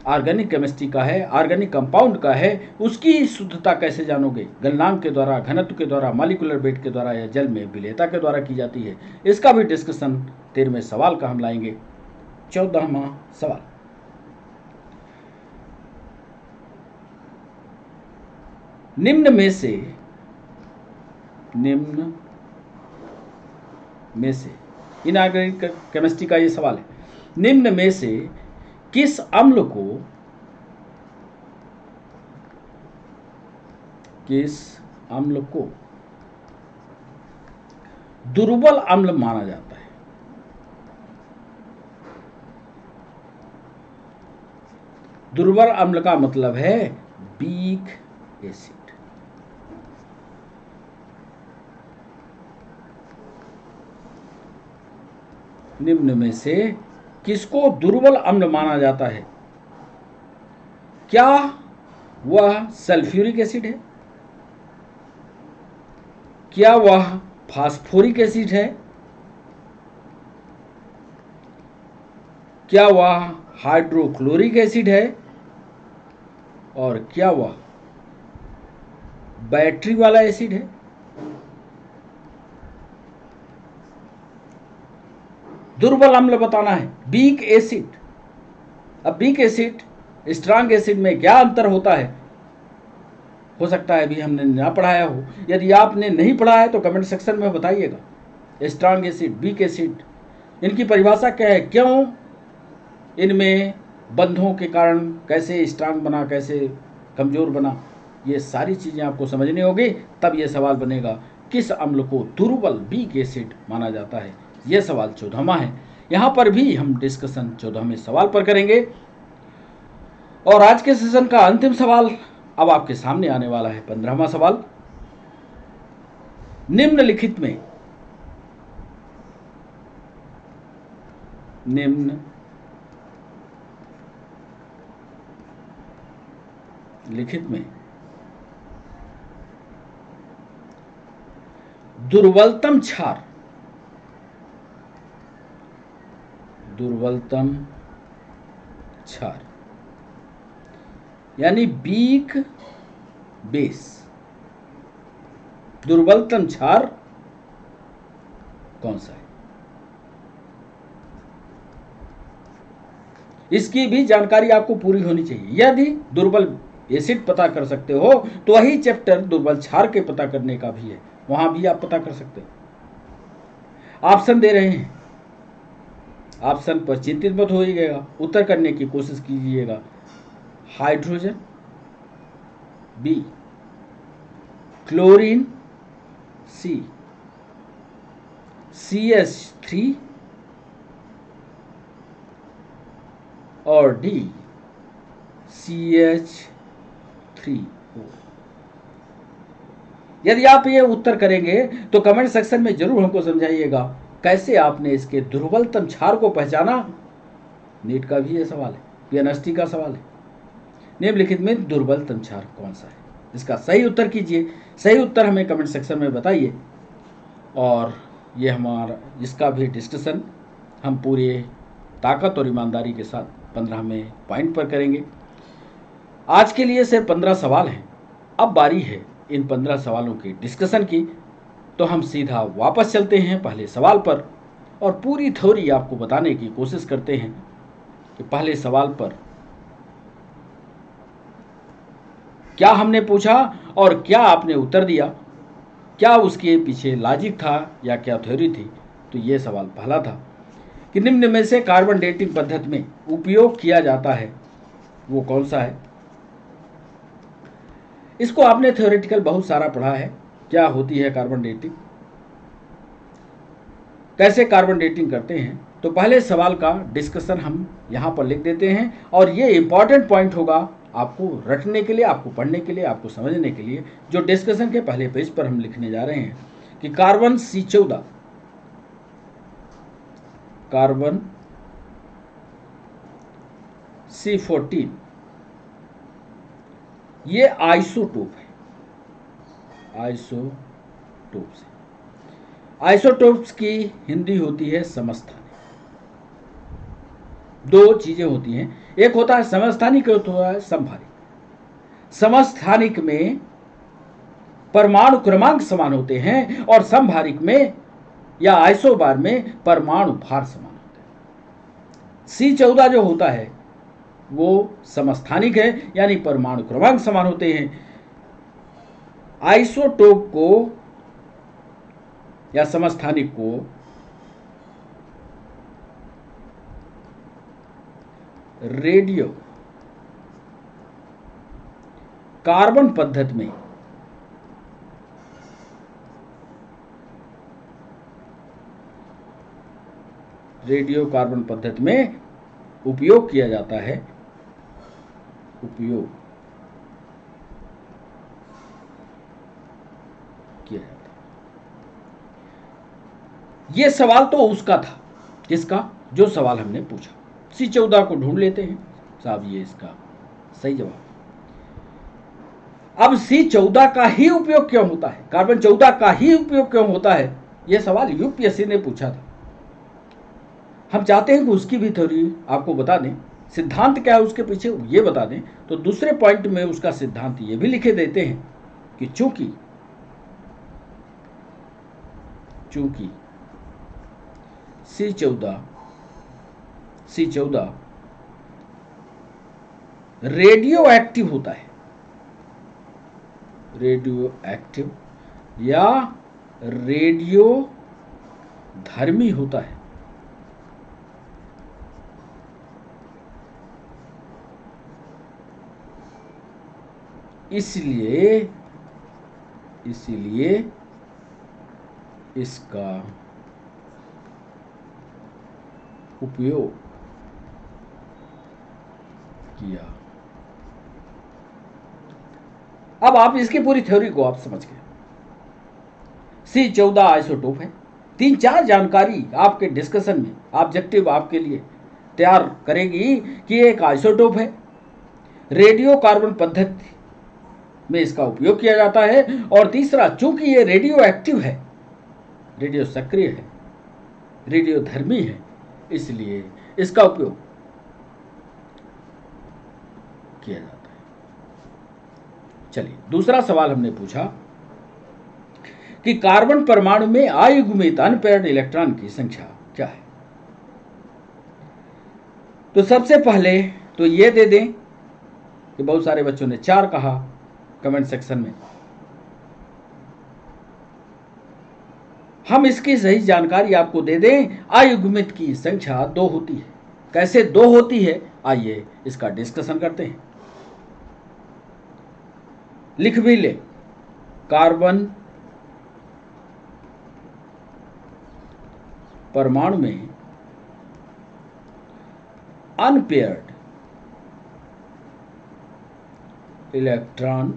ऑर्गेनिक केमिस्ट्री का है, ऑर्गेनिक कंपाउंड का है, उसकी शुद्धता कैसे जानोगे? गलनांक के द्वारा, घनत्व के द्वारा, मॉलिक्यूलर वेट के द्वारा, या जल में विलेयता के द्वारा की जाती है। इसका भी डिस्कशन 13वें सवाल का हम लाएंगे। 14वां सवाल, निम्न में से इनऑर्गेनिक केमिस्ट्री का ये सवाल है, निम्न में से किस अम्ल को दुर्बल अम्ल माना जाता है। दुर्बल अम्ल का मतलब है वीक एसिड। निम्न में से किसको दुर्बल अम्ल माना जाता है? क्या वह सल्फ्यूरिक एसिड है? क्या वह फास्फोरिक एसिड है? क्या वह हाइड्रोक्लोरिक एसिड है? और क्या वह बैटरी वाला एसिड है? दुर्बल अम्ल बताना है, वीक एसिड। अब वीक एसिड स्ट्रांग एसिड में क्या अंतर होता है? हो सकता है अभी हमने ना पढ़ाया हो। यदि आपने नहीं पढ़ा है तो कमेंट सेक्शन में बताइएगा। स्ट्रांग एसिड, वीक एसिड, इनकी परिभाषा क्या है, क्यों इनमें बंधों के कारण कैसे स्ट्रांग बना, कैसे कमजोर बना, ये सारी चीजें आपको समझनी होगी। तब ये सवाल बनेगा, किस अम्ल को दुर्बल वीक एसिड माना जाता है? यह सवाल 14वां है। यहां पर भी हम डिस्कशन 14वें सवाल पर करेंगे। और आज के सेशन का अंतिम सवाल अब आपके सामने आने वाला है, 15वां सवाल। निम्नलिखित में दुर्बलतम क्षार, यानी वीक बेस, दुर्बलतम क्षार कौन सा है? इसकी भी जानकारी आपको पूरी होनी चाहिए। यदि दुर्बल एसिड पता कर सकते हो तो वही चैप्टर दुर्बल क्षार के पता करने का भी है, वहां भी आप पता कर सकते हो। ऑप्शन दे रहे हैं, ऑप्शन पर चिंतित मत होइएगा, उत्तर करने की कोशिश कीजिएगा। हाइड्रोजन, बी क्लोरीन, सी CH3 और डी CH3O। यदि आप ये उत्तर करेंगे तो कमेंट सेक्शन में जरूर हमको समझाइएगा कैसे आपने इसके दुर्बलतम क्षार को पहचाना। नीट का भी ये सवाल है, PNST का सवाल है। निम्नलिखित में दुर्बलतम क्षार कौन सा है? इसका सही उत्तर कीजिए, सही उत्तर हमें कमेंट सेक्शन में बताइए। और ये हमारा इसका भी डिस्कशन हम पूरे ताकत और ईमानदारी के साथ 15वें पॉइंट पर करेंगे। आज के लिए सिर्फ 15 सवाल हैं। अब बारी है इन 15 सवालों की डिस्कशन की, तो हम सीधा वापस चलते हैं पहले सवाल पर और पूरी थ्योरी आपको बताने की कोशिश करते हैं कि पहले सवाल पर क्या हमने पूछा और क्या आपने उत्तर दिया, क्या उसके पीछे लॉजिक था या क्या थ्योरी थी। तो ये सवाल पहला था कि निम्न में से कार्बन डेटिंग पद्धति में उपयोग किया जाता है वो कौन सा है? इसको आपने थ्योरेटिकल बहुत सारा पढ़ा है, क्या होती है कार्बन डेटिंग, कैसे कार्बन डेटिंग करते हैं। तो पहले सवाल का डिस्कशन हम यहाँ पर लिख देते हैं और ये इंपॉर्टेंट पॉइंट होगा आपको रटने के लिए, आपको पढ़ने के लिए, आपको समझने के लिए। जो डिस्कशन के पहले पेज पर हम लिखने जा रहे हैं कि कार्बन C14, कार्बन C14 ये आइसोटोप है। आइसोटोप्स, आइसोटोप्स की हिंदी होती है समस्थानिक। दो चीजें होती हैं, एक होता है समस्थानिक, एक होता है समभारिक। समस्थानिक में परमाणु क्रमांक समान होते हैं और समभारिक में या आइसोबार में परमाणु भार समान होते हैं। C14 जो होता है वो समस्थानिक है, यानी परमाणु क्रमांक समान होते हैं। आइसोटोप को या समस्थानिक को रेडियो कार्बन पद्धति में रेडियो कार्बन पद्धति में उपयोग किया जाता है, उपयोग किया जाता है। ये सवाल तो उसका था, किसका? जो सवाल हमने पूछा। C14 को ढूंढ लेते हैं साहब, ये इसका सही जवाब। अब C14 का ही उपयोग क्यों होता है, कार्बन 14 का ही उपयोग क्यों होता है, यह सवाल यूपीएससी ने पूछा था। हम चाहते हैं कि उसकी भी थ्योरी आपको बता दें, सिद्धांत क्या है उसके पीछे ये बता दें। तो दूसरे पॉइंट में उसका सिद्धांत ये भी लिखे देते हैं कि चूंकि C14 रेडियो एक्टिव होता है, रेडियो एक्टिव या रेडियो धर्मी होता है, इसलिए इसका उपयोग किया। अब आप इसकी पूरी थ्योरी को आप समझ गए। C14 आइसोटोप है। 3-4 जानकारी आपके डिस्कशन में ऑब्जेक्टिव आपके लिए तैयार करेगी कि एक आइसोटोप है, रेडियो कार्बन पद्धति में इसका उपयोग किया जाता है, और तीसरा चूंकि ये रेडियो एक्टिव है, रेडियो सक्रिय है, रेडियो धर्मी है, इसलिए इसका उपयोग किया जाता है। चलिए दूसरा सवाल हमने पूछा कि कार्बन परमाणु में अयुग्मित अनपेयर्ड इलेक्ट्रॉन की संख्या क्या है। तो सबसे पहले तो ये दे दें कि बहुत सारे बच्चों ने 4 कहा कमेंट सेक्शन में। हम इसकी सही जानकारी आपको दे दें, अयुग्मित की संख्या 2 होती है। कैसे 2 होती है, आइए इसका डिस्कशन करते हैं। लिख भी ले, कार्बन परमाणु में अनपेयर्ड इलेक्ट्रॉन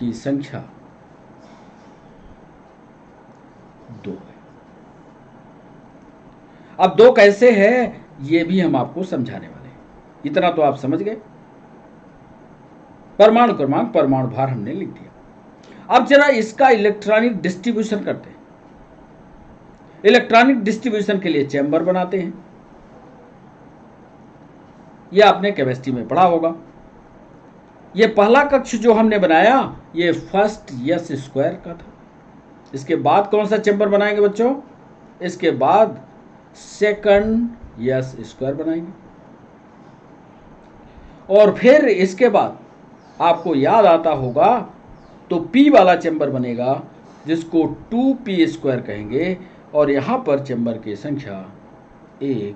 की संख्या 2 है। अब 2 कैसे है ये भी हम आपको समझाने वाले हैं। इतना तो आप समझ गए। परमाणु क्रमांक, परमाणु भार हमने लिख दिया। अब जरा इसका इलेक्ट्रॉनिक डिस्ट्रीब्यूशन करते हैं। इलेक्ट्रॉनिक डिस्ट्रीब्यूशन के लिए चैम्बर बनाते हैं। यह आपने केमिस्ट्री में पढ़ा होगा। यह पहला कक्ष जो हमने बनाया ये फर्स्ट S स्क्वायर का था। इसके बाद कौन सा चैम्बर बनाएंगे बच्चों? इसके बाद सेकंड S स्क्वायर बनाएंगे, और फिर इसके बाद आपको याद आता होगा तो P वाला चैम्बर बनेगा जिसको 2P स्क्वायर कहेंगे, और यहां पर चैम्बर की संख्या 1,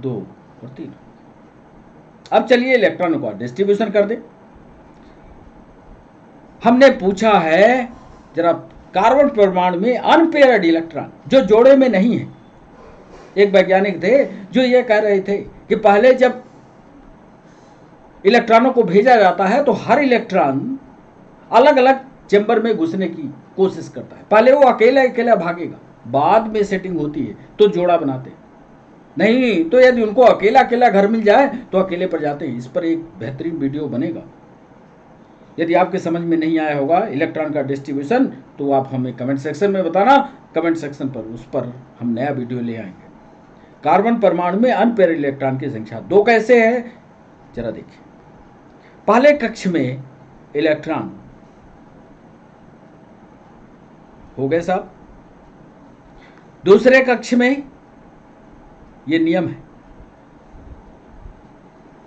2 और 3। अब चलिए इलेक्ट्रॉनों का डिस्ट्रीब्यूशन कर दें। हमने पूछा है जरा कार्बन परमाणु में अनपेयर्ड इलेक्ट्रॉन जो जोड़े में नहीं है। एक वैज्ञानिक थे जो ये कह रहे थे कि पहले जब इलेक्ट्रॉनों को भेजा जाता है तो हर इलेक्ट्रॉन अलग अलग चैम्बर में घुसने की कोशिश करता है। पहले वो अकेला अकेला भागेगा, बाद में सेटिंग होती है तो जोड़ा बनाते हैं। नहीं तो यदि उनको अकेला अकेला घर मिल जाए तो अकेले पर जाते हैं। इस पर एक बेहतरीन वीडियो बनेगा। यदि आपके समझ में नहीं आया होगा इलेक्ट्रॉन का डिस्ट्रीब्यूशन तो आप हमें कमेंट सेक्शन में बताना। कमेंट सेक्शन पर उस पर हम नया वीडियो ले आएंगे। कार्बन परमाणु में अनपेयर्ड इलेक्ट्रॉन की संख्या 2 कैसे है जरा देखिए। पहले कक्ष में इलेक्ट्रॉन हो गए साहब, दूसरे कक्ष में ये नियम है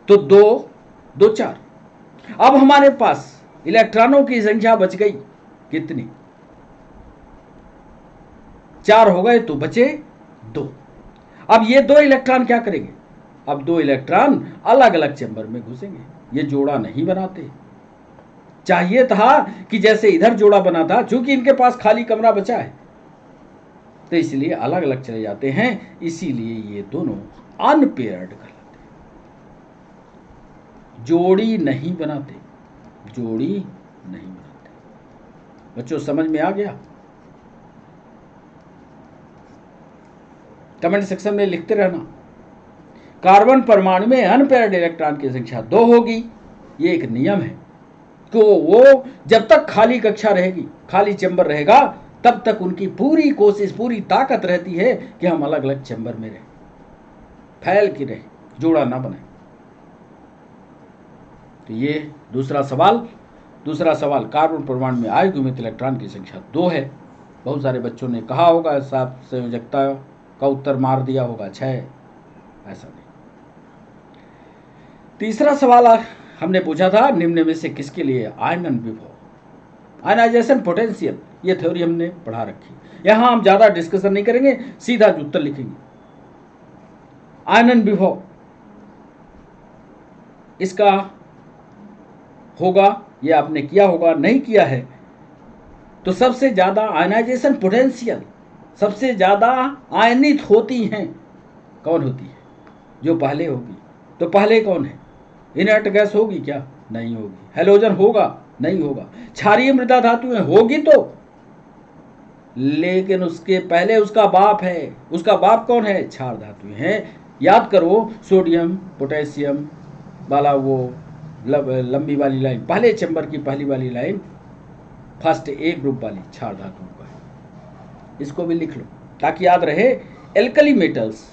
तो 2, 2, 4। अब हमारे पास इलेक्ट्रॉनों की संख्या बच गई कितनी? 4 हो गए तो बचे 2। अब ये 2 इलेक्ट्रॉन क्या करेंगे? अब 2 इलेक्ट्रॉन अलग अलग चैम्बर में घुसेंगे। ये जोड़ा नहीं बनाते। चाहिए था कि जैसे इधर जोड़ा बना था, चूंकि इनके पास खाली कमरा बचा है तो इसलिए अलग अलग चले जाते हैं, इसीलिए ये दोनों अनपेयर्ड कहलाते हैं, जोड़ी नहीं बनाते, जोड़ी नहीं बनाते। बच्चों समझ में आ गया? कमेंट सेक्शन में लिखते रहना। कार्बन परमाणु में अनपेयर्ड इलेक्ट्रॉन की संख्या 2 होगी, ये एक नियम है। तो वो जब तक खाली कक्षा रहेगी, खाली चैम्बर रहेगा, तब तक उनकी पूरी कोशिश, पूरी ताकत रहती है कि हम अलग अलग चैम्बर में रहें, फैल के रहें, जोड़ा ना बने। तो ये दूसरा सवाल कार्बन परमाणु में आयुग्मित इलेक्ट्रॉन की संख्या 2 है। बहुत सारे बच्चों ने कहा होगा, साफ संयोजकता का उत्तर मार दिया होगा 6, ऐसा नहीं। तीसरा सवाल हमने पूछा था, निम्न में से किसके लिए आयनन विभव, आयनाइजेशन पोटेंशियल, ये थ्योरी हमने पढ़ा रखी। यहां हम ज्यादा डिस्कशन नहीं करेंगे, सीधा उत्तर लिखेंगे। आयनन विभव इसका होगा, ये आपने किया होगा, नहीं किया है तो सबसे ज्यादा आयनाइजेशन पोटेंशियल, सबसे ज्यादा आयनित होती हैं, कौन होती है? जो पहले होगी। तो पहले कौन है? इनर्ट गैस होगी क्या? नहीं होगी। हैलोजन होगा? नहीं होगा। क्षारीय मृदा धातुएं होगी तो, लेकिन उसके पहले उसका बाप है। उसका बाप कौन है? क्षार धातुएं हैं। याद करो, सोडियम पोटेशियम वाला वो लंबी वाली लाइन, पहले चैम्बर की पहली वाली लाइन, फर्स्ट ए ग्रुप वाली क्षार धातुओं का है। इसको भी लिख लो ताकि याद रहे। एल्कली मेटल्स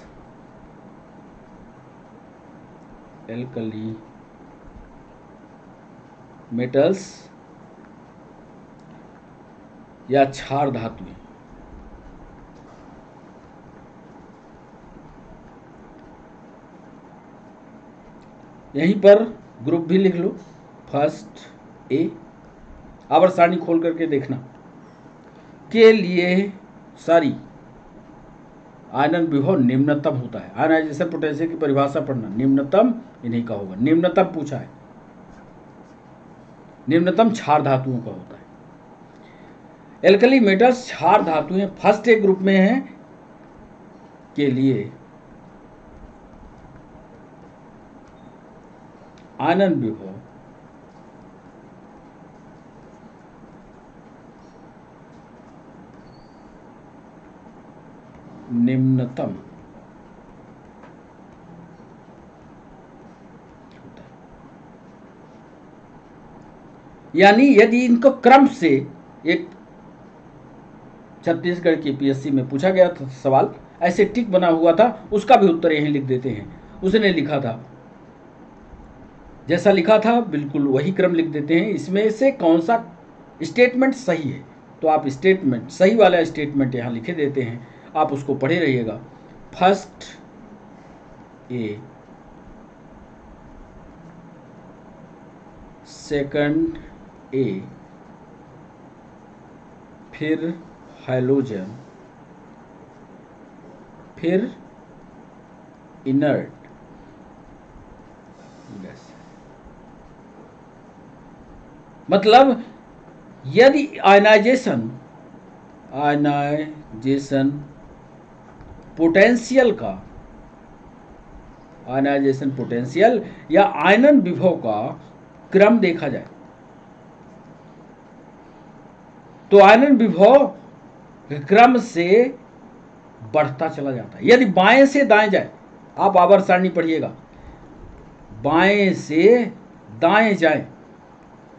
या क्षार धातुएं, यहीं पर ग्रुप भी लिख लो, फर्स्ट ए। आवर्त सारणी खोल करके देखना के लिए सारी आयनन विभव निम्नतम होता है। आयनाइजेशन पोटेंशियल की परिभाषा पढ़ना, निम्नतम इन्हीं का होगा। निम्नतम पूछा है, निम्नतम क्षार धातुओं का होता है। एल्कली मेटल्स क्षार धातुएं फर्स्ट ए ग्रुप में हैं के लिए आयनन विभव निम्नतम होता है। यानी यदि इनको क्रम से, एक छत्तीसगढ़ की पीएससी में पूछा गया था सवाल, ऐसे टिक बना हुआ था, उसका भी उत्तर यहीं लिख देते हैं। उसने लिखा था, जैसा लिखा था बिल्कुल वही क्रम लिख देते हैं। इसमें से कौन सा स्टेटमेंट सही है, तो आप स्टेटमेंट, सही वाला स्टेटमेंट यहां लिखे देते हैं, आप उसको पढ़े रहिएगा। फर्स्ट ए, सेकंड ए, फिर हैलोजन, फिर इनर्ट गैस। मतलब यदि आयनाइजेशन पोटेंशियल का, आयनाइजेशन पोटेंशियल या आयनन विभव का क्रम देखा जाए, तो आयनन विभव क्रम से बढ़ता चला जाता है। यदि बाएं से दाएं जाए, आप आवर्त सारणी पढ़िएगा, बाएं से दाएं जाए,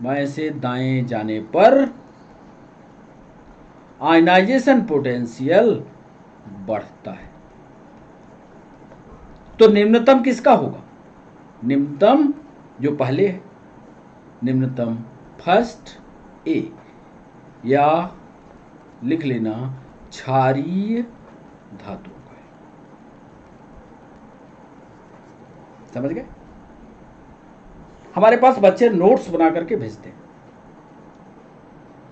बाएं से दाएं जाने पर आयनाइजेशन पोटेंशियल बढ़ता है। तो निम्नतम किसका होगा? निम्नतम जो पहले है, निम्नतम फर्स्ट ए, या लिख लेना क्षारीय धातु का है। समझ गए? हमारे पास बच्चे नोट्स बना करके भेजते हैं,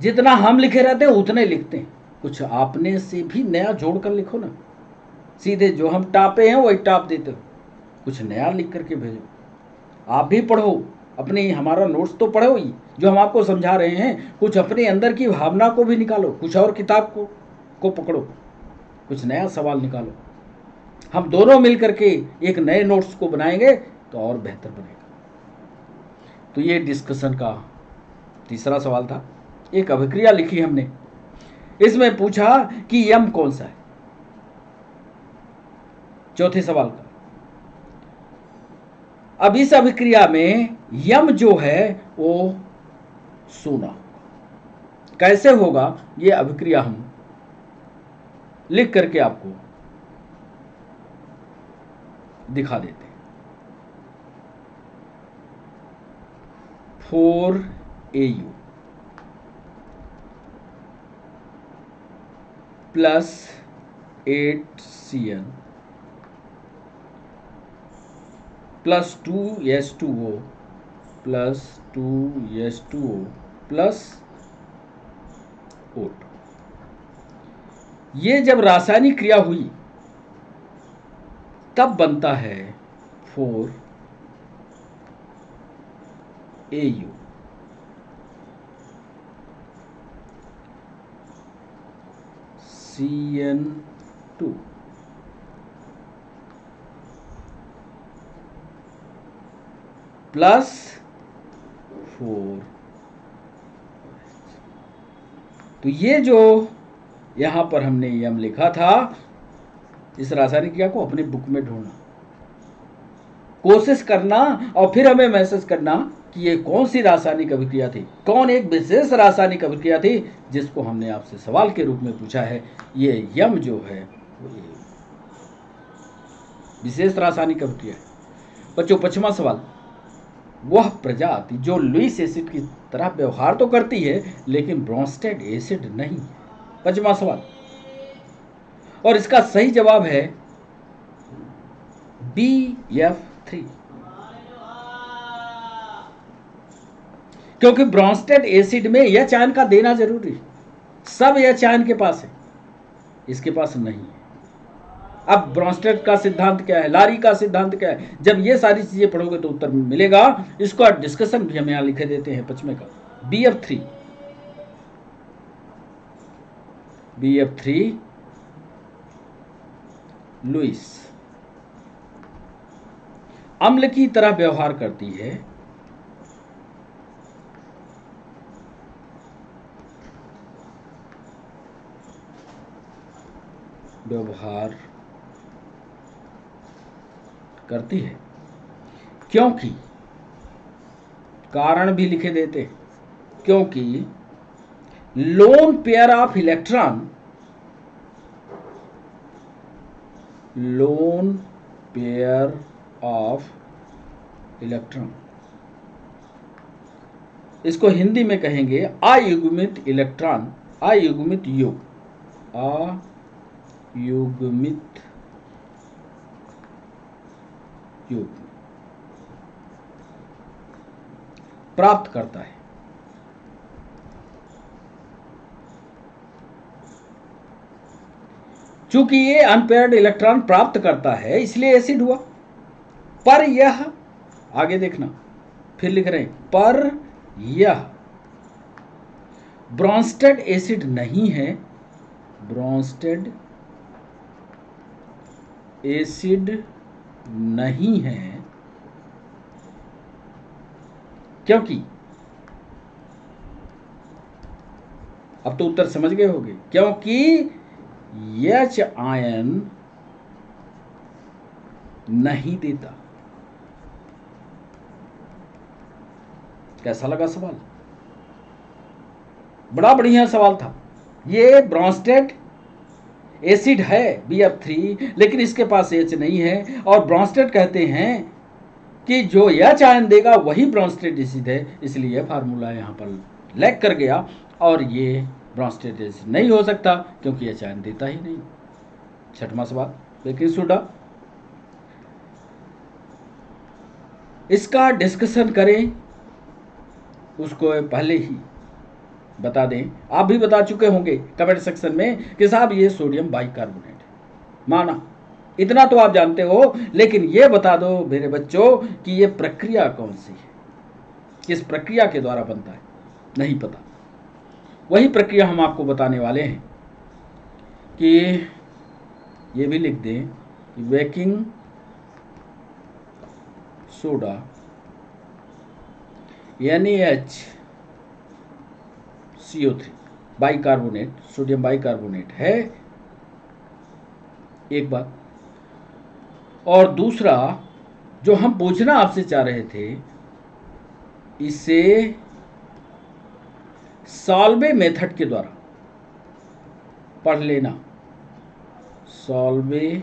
जितना हम लिखे रहते हैं उतने लिखते हैं। कुछ आपने से भी नया जोड़कर लिखो ना, सीधे जो हम टापे हैं वही टाप देते हो, कुछ नया लिख करके भेजो। आप भी पढ़ो, अपने हमारा नोट्स तो पढ़ो ही, जो हम आपको समझा रहे हैं, कुछ अपने अंदर की भावना को भी निकालो, कुछ और किताब को पकड़ो। कुछ नया सवाल निकालो। हम दोनों मिलकर के एक नए नोट्स को बनाएंगे तो और बेहतर बनेगा। तो ये डिस्कशन का तीसरा सवाल था। एक अभिक्रिया लिखी हमने, इसमें पूछा कि यम कौन सा है, चौथे सवाल का। अब इस अभिक्रिया में यम जो है वो सोना होगा। कैसे होगा ये अभिक्रिया हम लिख करके आपको दिखा देते हैं। 4Au plus 8Cn plus 2H2O plus 2H2O plus O2। ये जब रासायनिक क्रिया हुई तब बनता है 4Au। CN2 plus 4। तो ये जो यहां पर हमने यम लिखा था, इस रासायनिक क्रिया को अपने बुक में ढूंढना, कोशिश करना और फिर हमें मैसेज करना कि ये कौन सी रासायनिक अभिक्रिया थी, कौन एक विशेष रासायनिक अभिक्रिया थी जिसको हमने आपसे सवाल के रूप में पूछा है। ये यम जो है वो विशेष रासायनिक अभिक्रिया है। बच्चों, 5वां सवाल, वह प्रजाति जो लुईस एसिड की तरह व्यवहार तो करती है लेकिन ब्रोंस्टेड एसिड नहीं है। 5वां सवाल, और इसका सही जवाब है BF3, क्योंकि ब्रोंस्टेड एसिड में यह आयन का देना जरूरी है। सब यह आयन के पास है, इसके पास नहीं है। अब ब्रोंस्टेड का सिद्धांत क्या है, लारी का सिद्धांत क्या है, जब ये सारी चीजें पढ़ोगे तो उत्तर मिलेगा। इसको डिस्कशन भी हम यहां लिखे देते हैं 5वें का। BF3 लुईस अम्ल की तरह व्यवहार करती है, क्योंकि कारण भी लिखे देते हैं, क्योंकि लोन पेयर ऑफ इलेक्ट्रॉन, इसको हिंदी में कहेंगे अयुग्मित इलेक्ट्रॉन, अयुग्मित योग, अयुग्मित योग प्राप्त करता है। चूंकि ये अनपेयर्ड इलेक्ट्रॉन प्राप्त करता है इसलिए एसिड हुआ। पर यह, आगे देखना, फिर लिख रहे हैं, पर यह ब्रोंस्टेड एसिड नहीं है, ब्रोंस्टेड एसिड नहीं है, क्योंकि, अब तो उत्तर समझ गए होंगे, क्योंकि H आयन नहीं देता। कैसा लगा सवाल? बड़ा बढ़िया सवाल था। ये ब्रोंस्टेड एसिड है BF3, लेकिन इसके पास H नहीं है, और ब्रोंस्टेड कहते हैं कि जो H आयन देगा वही ब्रोंस्टेड एसिड है, इसलिए फार्मूला यहां पर लैग कर गया, और ये ब्रोंस्टेड एसिड नहीं हो सकता क्योंकि H आयन देता ही नहीं। 6वां सवाल, लेकिन सुडा इसका डिस्कशन करें उसको पहले ही बता दें, आप भी बता चुके होंगे कमेंट सेक्शन में कि साहब ये सोडियम बाइकार्बोनेट है, माना, इतना तो आप जानते हो, लेकिन ये बता दो मेरे बच्चों कि ये प्रक्रिया कौन सी है, किस प्रक्रिया के द्वारा बनता है, नहीं पता। वही प्रक्रिया हम आपको बताने वाले हैं कि ये भी लिख दें कि baking soda NaHCO3 bicarbonate, sodium bicarbonate है, एक बात। और दूसरा जो हम पूछना आपसे चाह रहे थे, इसे सॉल्वे मेथड के द्वारा पढ़ लेना, सॉल्वे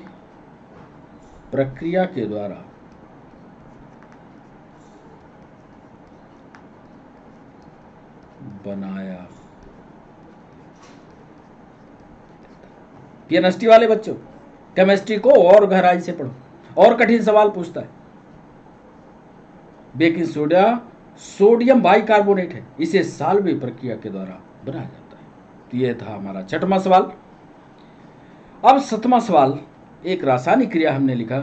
प्रक्रिया के द्वारा बनाया। केमिस्ट्री वाले बच्चों, केमिस्ट्री को और गहराई से पढ़ो, और कठिन सवाल पूछता है। बेकिंग सोडा सोडियम बाइकार्बोनेट है, इसे सॉल्वे प्रक्रिया के द्वारा बनाया जाता है। तो यह था हमारा 6वां सवाल। अब 7वां सवाल, एक रासायनिक क्रिया हमने लिखा,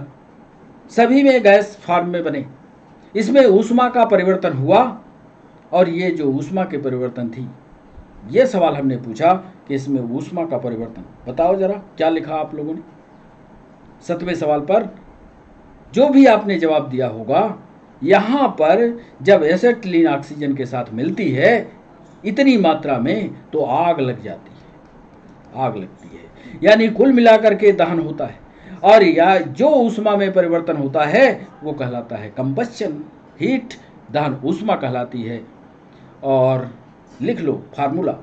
सभी में गैस फॉर्म में बने, इसमें ऊष्मा का परिवर्तन हुआ, और ये जो ऊष्मा के परिवर्तन थी, ये सवाल हमने पूछा कि इसमें ऊष्मा का परिवर्तन, बताओ जरा क्या लिखा आप लोगों ने 7वें सवाल पर। जो भी आपने जवाब दिया होगा, यहाँ पर जब एसिटिलीन ऑक्सीजन के साथ मिलती है इतनी मात्रा में, तो आग लग जाती है, आग लगती है, यानी कुल मिलाकर के दहन होता है। और या जो ऊष्मा में परिवर्तन होता है वो कहलाता है कंबस्शन, हीट, दहन ऊष्मा कहलाती है। और लिख लो फार्मूला,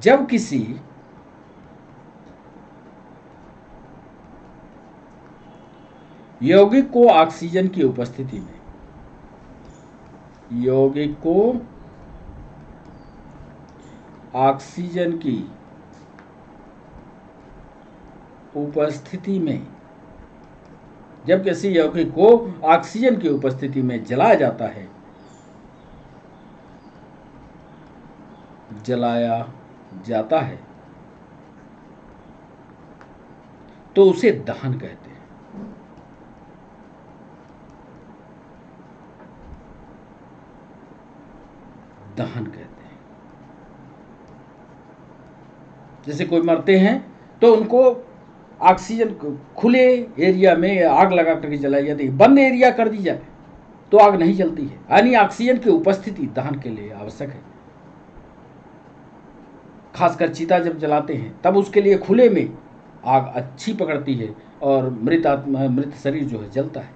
जब किसी यौगिक को ऑक्सीजन की उपस्थिति में, यौगिक को ऑक्सीजन की उपस्थिति में, जब किसी यौगिक को ऑक्सीजन की उपस्थिति में जलाया जाता है, जलाया जाता है, तो उसे दहन कहते हैं। दहन कहते हैं। जैसे कोई मरते हैं तो उनको ऑक्सीजन खुले एरिया में आग लगा करके जलाई जाती है, बंद एरिया कर दी जाए तो आग नहीं जलती है, यानी ऑक्सीजन की उपस्थिति दहन के लिए आवश्यक है। खासकर चीता जब जलाते हैं तब उसके लिए खुले में आग अच्छी पकड़ती है और मृत शरीर जो है जलता है।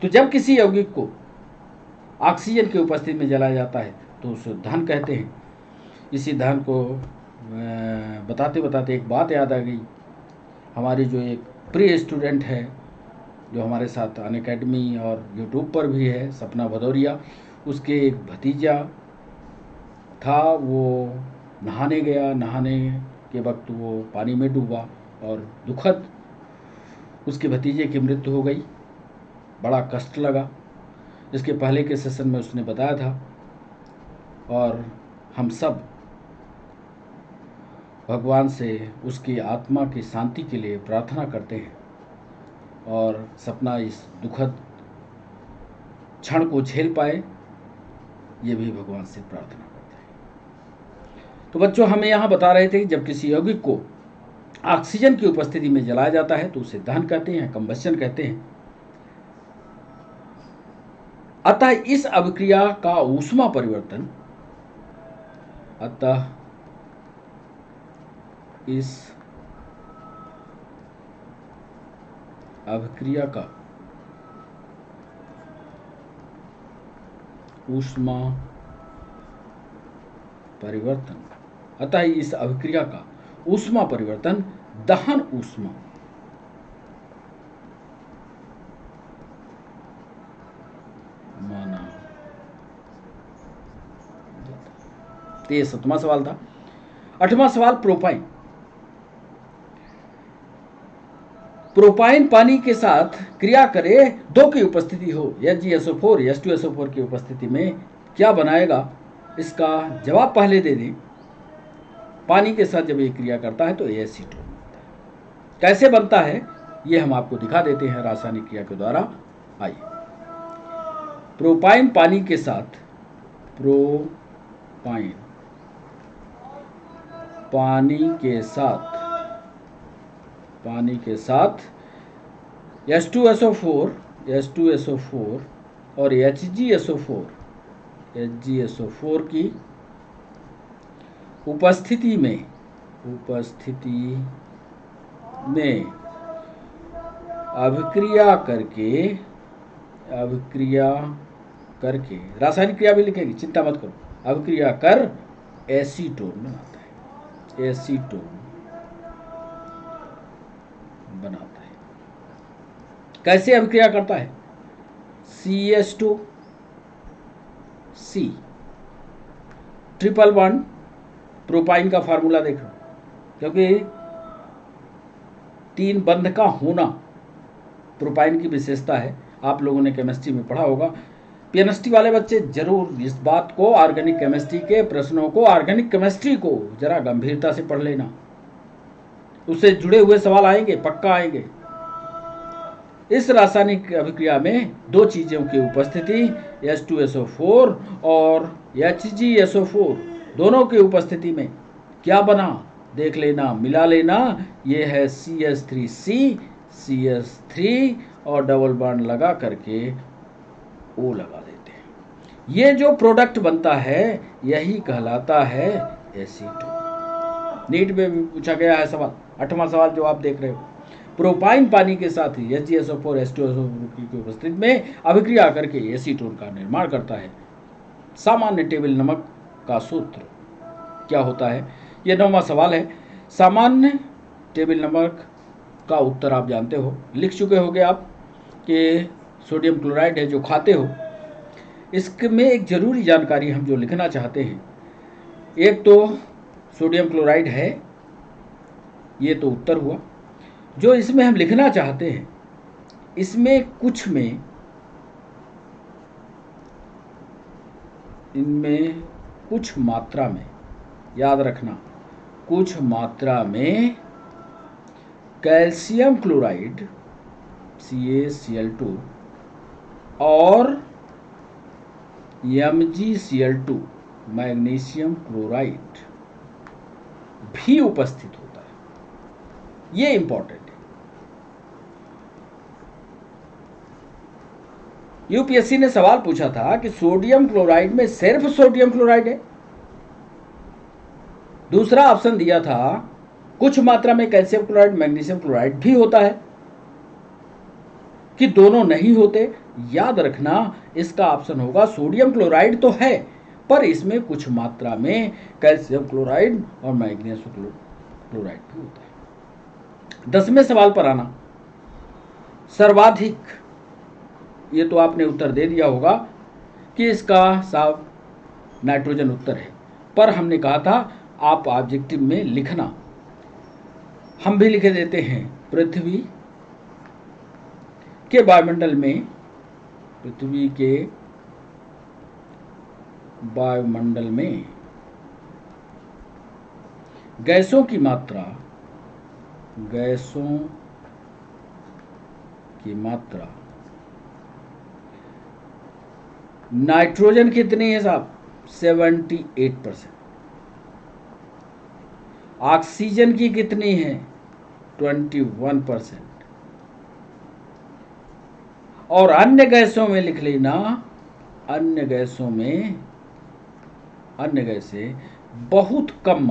तो जब किसी यौगिक को ऑक्सीजन की उपस्थिति में जलाया जाता है तो उसे दहन कहते हैं। इसी दहन को बताते बताते एक बात याद आ गई। हमारी जो एक प्री स्टूडेंट है जो हमारे साथ अनअकैडमी और यूट्यूब पर भी है, सपना भदौरिया, उसके एक भतीजा था, वो नहाने गया, नहाने के वक्त वो पानी में डूबा और दुखद उसके भतीजे की मृत्यु हो गई। बड़ा कष्ट लगा। इसके पहले के सेशन में उसने बताया था, और हम सब भगवान से उसकी आत्मा की शांति के लिए प्रार्थना करते हैं, और सपना इस दुखद क्षण को झेल पाए, ये भी भगवान से प्रार्थना करते हैं। तो बच्चों, हमें यहाँ बता रहे थे कि जब किसी यौगिक को ऑक्सीजन की उपस्थिति में जलाया जाता है तो उसे दहन कहते हैं, कंबस्शन कहते हैं। अतः इस अभिक्रिया का ऊष्मा परिवर्तन, अतः इस अभिक्रिया का ऊष्मा परिवर्तन, अतः इस अभिक्रिया का ऊष्मा परिवर्तन दहन ऊष्मा माना जाता। ये 7वां सवाल था। 8वां सवाल, प्रोपाइन। प्रोपाइन पानी के साथ क्रिया करे, 2 की उपस्थिति हो, HgSO4 H2SO4 की उपस्थिति में क्या बनाएगा? इसका जवाब पहले दे दें। पानी के साथ जब ये क्रिया करता है तो एसीटोन बनता है। कैसे बनता है ये हम आपको दिखा देते हैं रासायनिक क्रिया के द्वारा। आइए, प्रोपाइन पानी के साथ, प्रोपाइन पानी के साथ पानी के साथ H2SO4 और HgSO4 की उपस्थिति में अभिक्रिया करके रासायनिक क्रिया भी लिखेंगे, चिंता मत करो, अभिक्रिया कर एसीटोन बनाता है, कैसे अभिक्रिया करता है? CH2C ट्रिपल बॉन्ड, प्रोपाइन का फार्मूला देखो, क्योंकि 3 बंध का होना प्रोपाइन की विशेषता है। आप लोगों ने केमिस्ट्री में पढ़ा होगा। पीएनएसटी वाले बच्चे जरूर इस बात को, ऑर्गेनिक केमिस्ट्री के प्रश्नों को, ऑर्गेनिक केमिस्ट्री को जरा गंभीरता से पढ़ लेना, उससे जुड़े हुए सवाल आएंगे, पक्का आएंगे। इस रासायनिक अभिक्रिया में 2 चीजों की उपस्थिति, H2SO4 और HgSO4 दोनों की उपस्थिति में क्या बना देख लेना, मिला लेना। ये है CH3 और डबल बॉन्ड लगा करके O लगा देते हैं। ये जो प्रोडक्ट बनता है यही कहलाता है एसीटोन। नीट में भी पूछा गया है सवाल, 8वां सवाल जो आप देख रहे हो। प्रोपाइन पानी के साथ ही HgSO4 H2SO4 की उपस्थिति में अभिक्रिया करके एसीटोन का निर्माण करता है। सामान्य टेबल नमक का सूत्र क्या होता है? यह 9वां सवाल है। सामान्य टेबल नमक का उत्तर आप जानते हो, लिख चुके होगे आप कि सोडियम क्लोराइड है जो खाते हो। इसमें एक जरूरी जानकारी हम जो लिखना चाहते हैं, एक तो सोडियम क्लोराइड है, ये तो उत्तर हुआ। जो इसमें हम लिखना चाहते हैं, इसमें इनमें कुछ मात्रा में, याद रखना, कुछ मात्रा में कैल्शियम क्लोराइड CaCl2 और MgCl2 मैग्नीशियम क्लोराइड भी उपस्थित होता है। ये इंपॉर्टेंट है। यूपीएससी ने सवाल पूछा था कि सोडियम क्लोराइड में सिर्फ सोडियम क्लोराइड है। दूसरा ऑप्शन दिया था कुछ मात्रा में कैल्शियम क्लोराइड मैग्नीशियम क्लोराइड भी होता है, कि दोनों नहीं होते। याद रखना, इसका ऑप्शन होगा सोडियम क्लोराइड तो है, पर इसमें कुछ मात्रा में कैल्शियम क्लोराइड और मैग्नीशियम क्लोराइड भी होता है। 10वें सवाल पर आना। सर्वाधिक, ये तो आपने उत्तर दे दिया होगा कि इसका साफ नाइट्रोजन उत्तर है, पर हमने कहा था आप ऑब्जेक्टिव में लिखना, हम भी लिखे देते हैं। पृथ्वी के वायुमंडल में गैसों की मात्रा नाइट्रोजन कितनी है साहब? 78%। ऑक्सीजन की कितनी है? 21%। और अन्य गैसों में लिख लेना, अन्य गैसें बहुत कम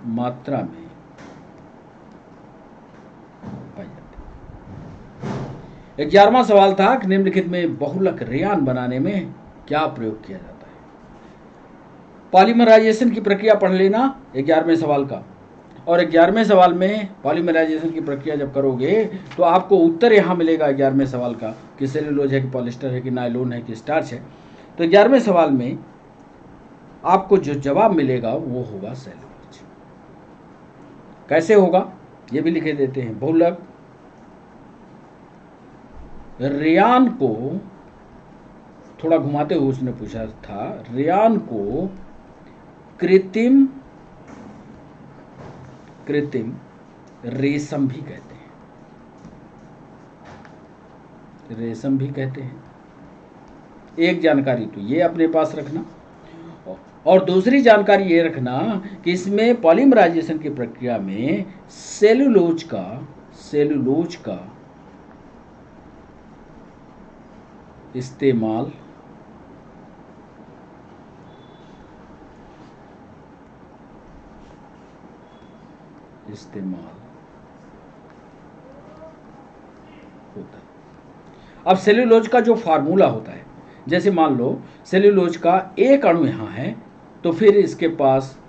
मात्रा में पाई जाती है। 11वां सवाल था कि निम्नलिखित में बहुलक रेयान बनाने में क्या प्रयोग किया जाता है? पॉलीमराइजेशन की प्रक्रिया पढ़ लेना 11वें सवाल का। और 11वें सवाल में पॉलीमराइजेशन की प्रक्रिया जब करोगे तो आपको उत्तर यहाँ मिलेगा 11वें सवाल का कि सेलुलोज है कि पॉलिस्टर है कि नायलॉन है कि स्टार्च है। तो 11वें सवाल में आपको जो जवाब मिलेगा वो होगा सेलुलोज। कैसे होगा ये भी लिखे देते हैं। बहुलक रेयान को थोड़ा घुमाते हुए उसने पूछा था, रेयान को कृत्रिम रेशम भी कहते हैं। एक जानकारी तो ये अपने पास रखना। और दूसरी जानकारी ये रखना कि इसमें पॉलीमराइजेशन की प्रक्रिया में सेलुलोज का इस्तेमाल होता है। अब सेल्यूलोज का जो फार्मूला होता है, जैसे मान लो सेल्यूलोज का एक अणु यहाँ है, तो फिर इसके पास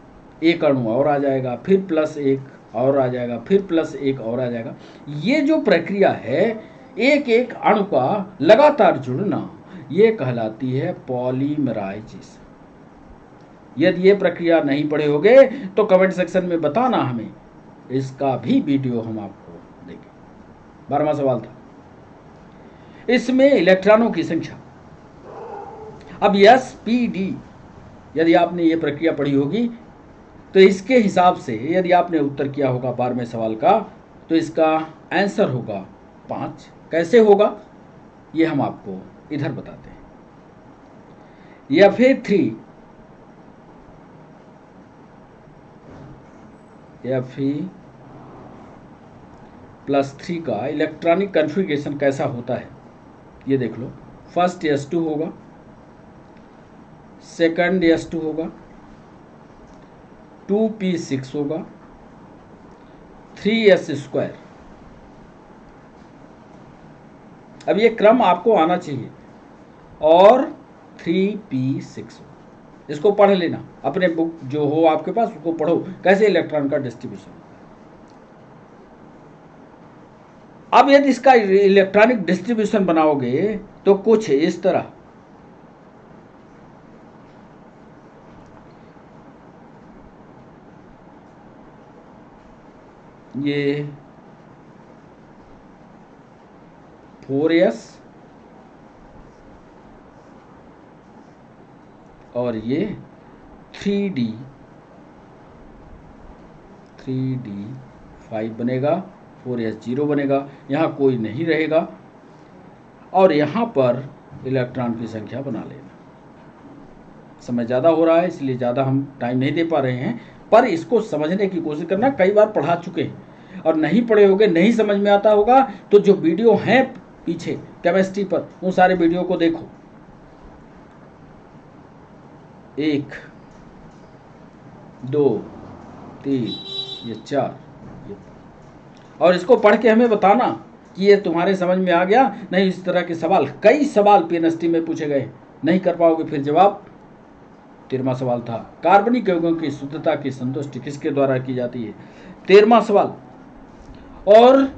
एक अणु और आ जाएगा, फिर प्लस एक और आ जाएगा, फिर प्लस एक और आ जाएगा। ये जो प्रक्रिया है एक एक अणु का लगातार जुड़ना, ये कहलाती है पॉलीमराइजेशन। यदि ये प्रक्रिया नहीं पढ़े होगे तो कमेंट सेक्शन में बताना हमें, इसका भी वीडियो हम आपको देंगे। 12वां सवाल था, इसमें इलेक्ट्रॉनों की संख्या। अब sp_d यदि आपने ये प्रक्रिया पढ़ी होगी तो इसके हिसाब से यदि आपने उत्तर किया होगा 12वें सवाल का, तो इसका आंसर होगा 5। कैसे होगा ये हम आपको इधर बताते हैं। Fe+3 का इलेक्ट्रॉनिक कन्फिग्रेशन कैसा होता है ये देख लो। फर्स्ट s2 होगा, सेकंड s2 होगा, 2p6 होगा, 3s²। अब ये क्रम आपको आना चाहिए, और 3p6। इसको पढ़ लेना, अपने बुक जो हो आपके पास उसको पढ़ो, कैसे इलेक्ट्रॉन का डिस्ट्रीब्यूशन। अब यदि इसका इलेक्ट्रॉनिक डिस्ट्रीब्यूशन बनाओगे तो कुछ इस तरह, ये 4s और ये 3d5 बनेगा, 4s0 बनेगा, यहाँ कोई नहीं रहेगा, और यहाँ पर इलेक्ट्रॉन की संख्या बना लेना। समय ज़्यादा हो रहा है इसलिए ज़्यादा हम टाइम नहीं दे पा रहे हैं, पर इसको समझने की कोशिश करना। कई बार पढ़ा चुके हैं और नहीं पढ़े होगे, नहीं समझ में आता होगा, तो जो वीडियो हैं पीछे केमिस्ट्री पर, उन सारे वीडियो को देखो। 1 2 3 ये 4 ये, और इसको पढ़ के हमें बताना कि ये तुम्हारे समझ में आ गया नहीं। इस तरह के सवाल, कई सवाल पीएनएसटी में पूछे गए, नहीं कर पाओगे फिर जवाब। 13वां सवाल था, कार्बनिक यौगिकों की शुद्धता की संतुष्टि किसके द्वारा की जाती है। 13वां सवाल, और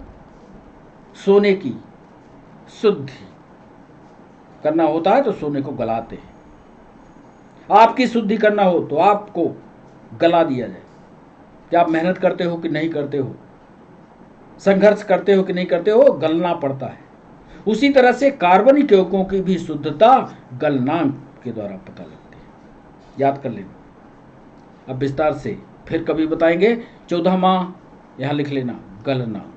सोने की शुद्धि करना होता है तो सोने को गलाते हैं। आपकी शुद्धि करना हो तो आपको गला दिया जाए। क्या आप मेहनत करते हो कि नहीं करते हो, संघर्ष करते हो कि नहीं करते हो, गलना पड़ता है। उसी तरह से कार्बनिक यौगिकों की भी शुद्धता गलनांक के द्वारा पता लगती है, याद कर लेना। अब विस्तार से फिर कभी बताएंगे। 14वां यहां लिख लेना, गलनांक,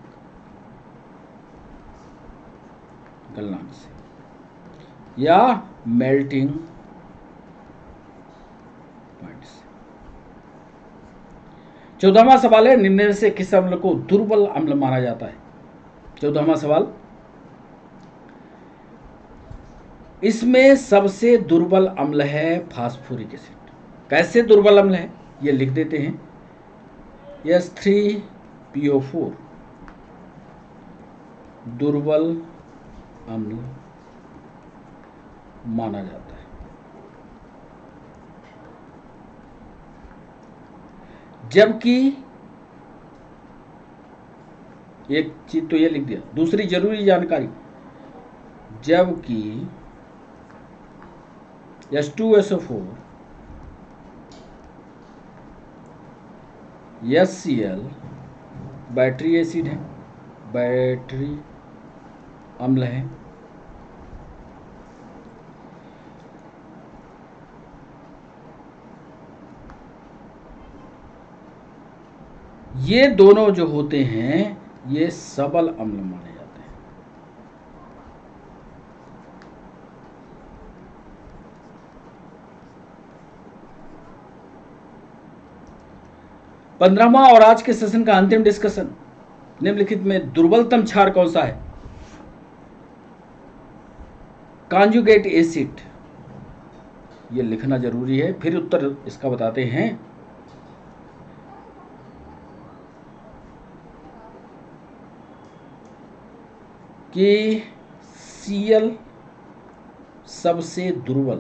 गलनांक से या मेल्टिंग पॉइंट से। 14वां सवाल है, निम्न में से किस अम्ल को दुर्बल अम्ल माना जाता है। 14वां सवाल, इसमें सबसे दुर्बल अम्ल है फास्फोरिक एसिड। कैसे दुर्बल अम्ल है ये लिख देते हैं। S3PO4 दुर्बल अम्ल माना जाता है। जबकि एक चीज तो ये लिख दिया, दूसरी जरूरी जानकारी, जबकि H2SO4 HCl बैटरी एसिड है, बैटरी अम्ल है। ये दोनों जो होते हैं ये सबल अम्ल माने जाते हैं। 15वां और आज के सेशन का अंतिम डिस्कशन, निम्नलिखित में दुर्बलतम क्षार कौन सा है? कॉन्जुगेट एसिड, ये लिखना जरूरी है। फिर उत्तर इसका बताते हैं। कि Cl सबसे दुर्बल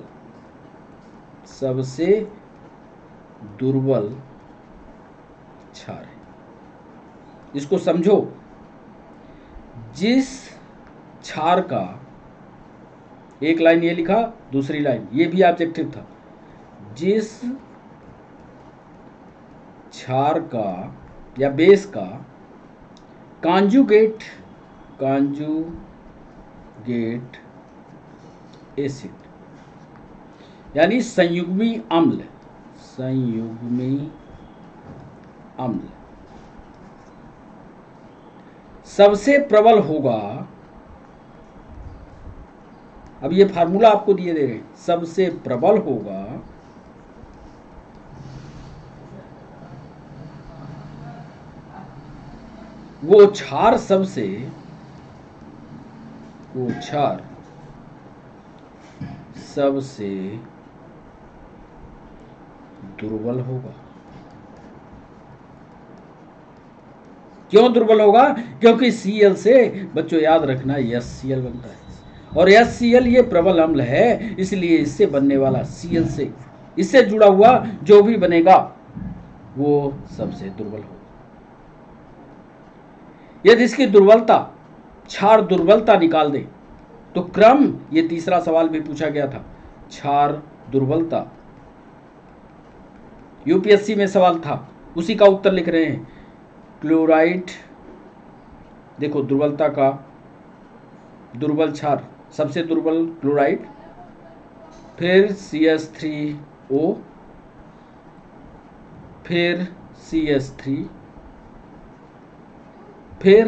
क्षार है। इसको समझो, जिस क्षार का, एक लाइन ये लिखा, दूसरी लाइन ये भी ऑब्जेक्टिव था, जिस क्षार का या बेस का कॉन्जुगेट एसिड यानी संयुग्मी अम्ल सबसे प्रबल होगा। अब ये फार्मूला आपको दिए दे रहे हैं, सबसे प्रबल होगा वो क्षार सबसे दुर्बल होगा। क्यों दुर्बल होगा? क्योंकि Cl से बच्चों याद रखना HCl बनता है, और HCl ये प्रबल अम्ल है, इसलिए इससे बनने वाला Cl से इससे जुड़ा हुआ जो भी बनेगा वो सबसे दुर्बल होगा। यदि इसकी दुर्बलता, क्षार दुर्बलता निकाल दें तो क्रम, ये तीसरा सवाल भी पूछा गया था, क्षार दुर्बलता, यूपीएससी में सवाल था, उसी का उत्तर लिख रहे हैं। क्लोराइड, देखो दुर्बलता का, दुर्बल क्षार सबसे दुर्बल क्लोराइड, फिर CH3O, फिर CH3, फिर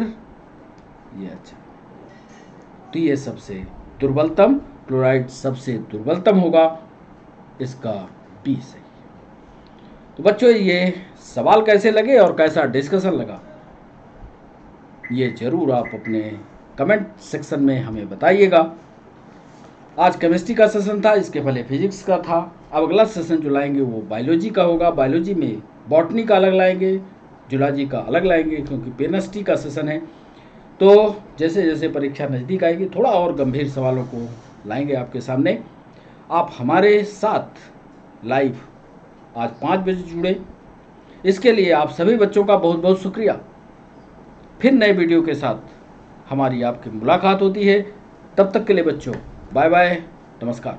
ये, अच्छा, तो ये सबसे दुर्बलतम, क्लोराइड सबसे दुर्बलतम होगा, इसका बी सही। तो बच्चों ये सवाल कैसे लगे और कैसा डिस्कशन लगा, ये जरूर आप अपने कमेंट सेक्शन में हमें बताइएगा। आज केमिस्ट्री का सेशन था, इसके पहले फिजिक्स का था। अब अगला सेशन जो लाएंगे वो बायोलॉजी का होगा। बायोलॉजी में बॉटनी का अलग लाएंगे, जूलॉजी का अलग लाएंगे, क्योंकि पेनिस्ट्री का सेशन है। तो जैसे जैसे परीक्षा नज़दीक आएगी थोड़ा और गंभीर सवालों को लाएंगे आपके सामने। आप हमारे साथ लाइव आज 5 बजे जुड़े, इसके लिए आप सभी बच्चों का बहुत बहुत शुक्रिया। फिर नए वीडियो के साथ हमारी आपकी मुलाकात होती है। तब तक के लिए बच्चों बाय बाय, नमस्कार।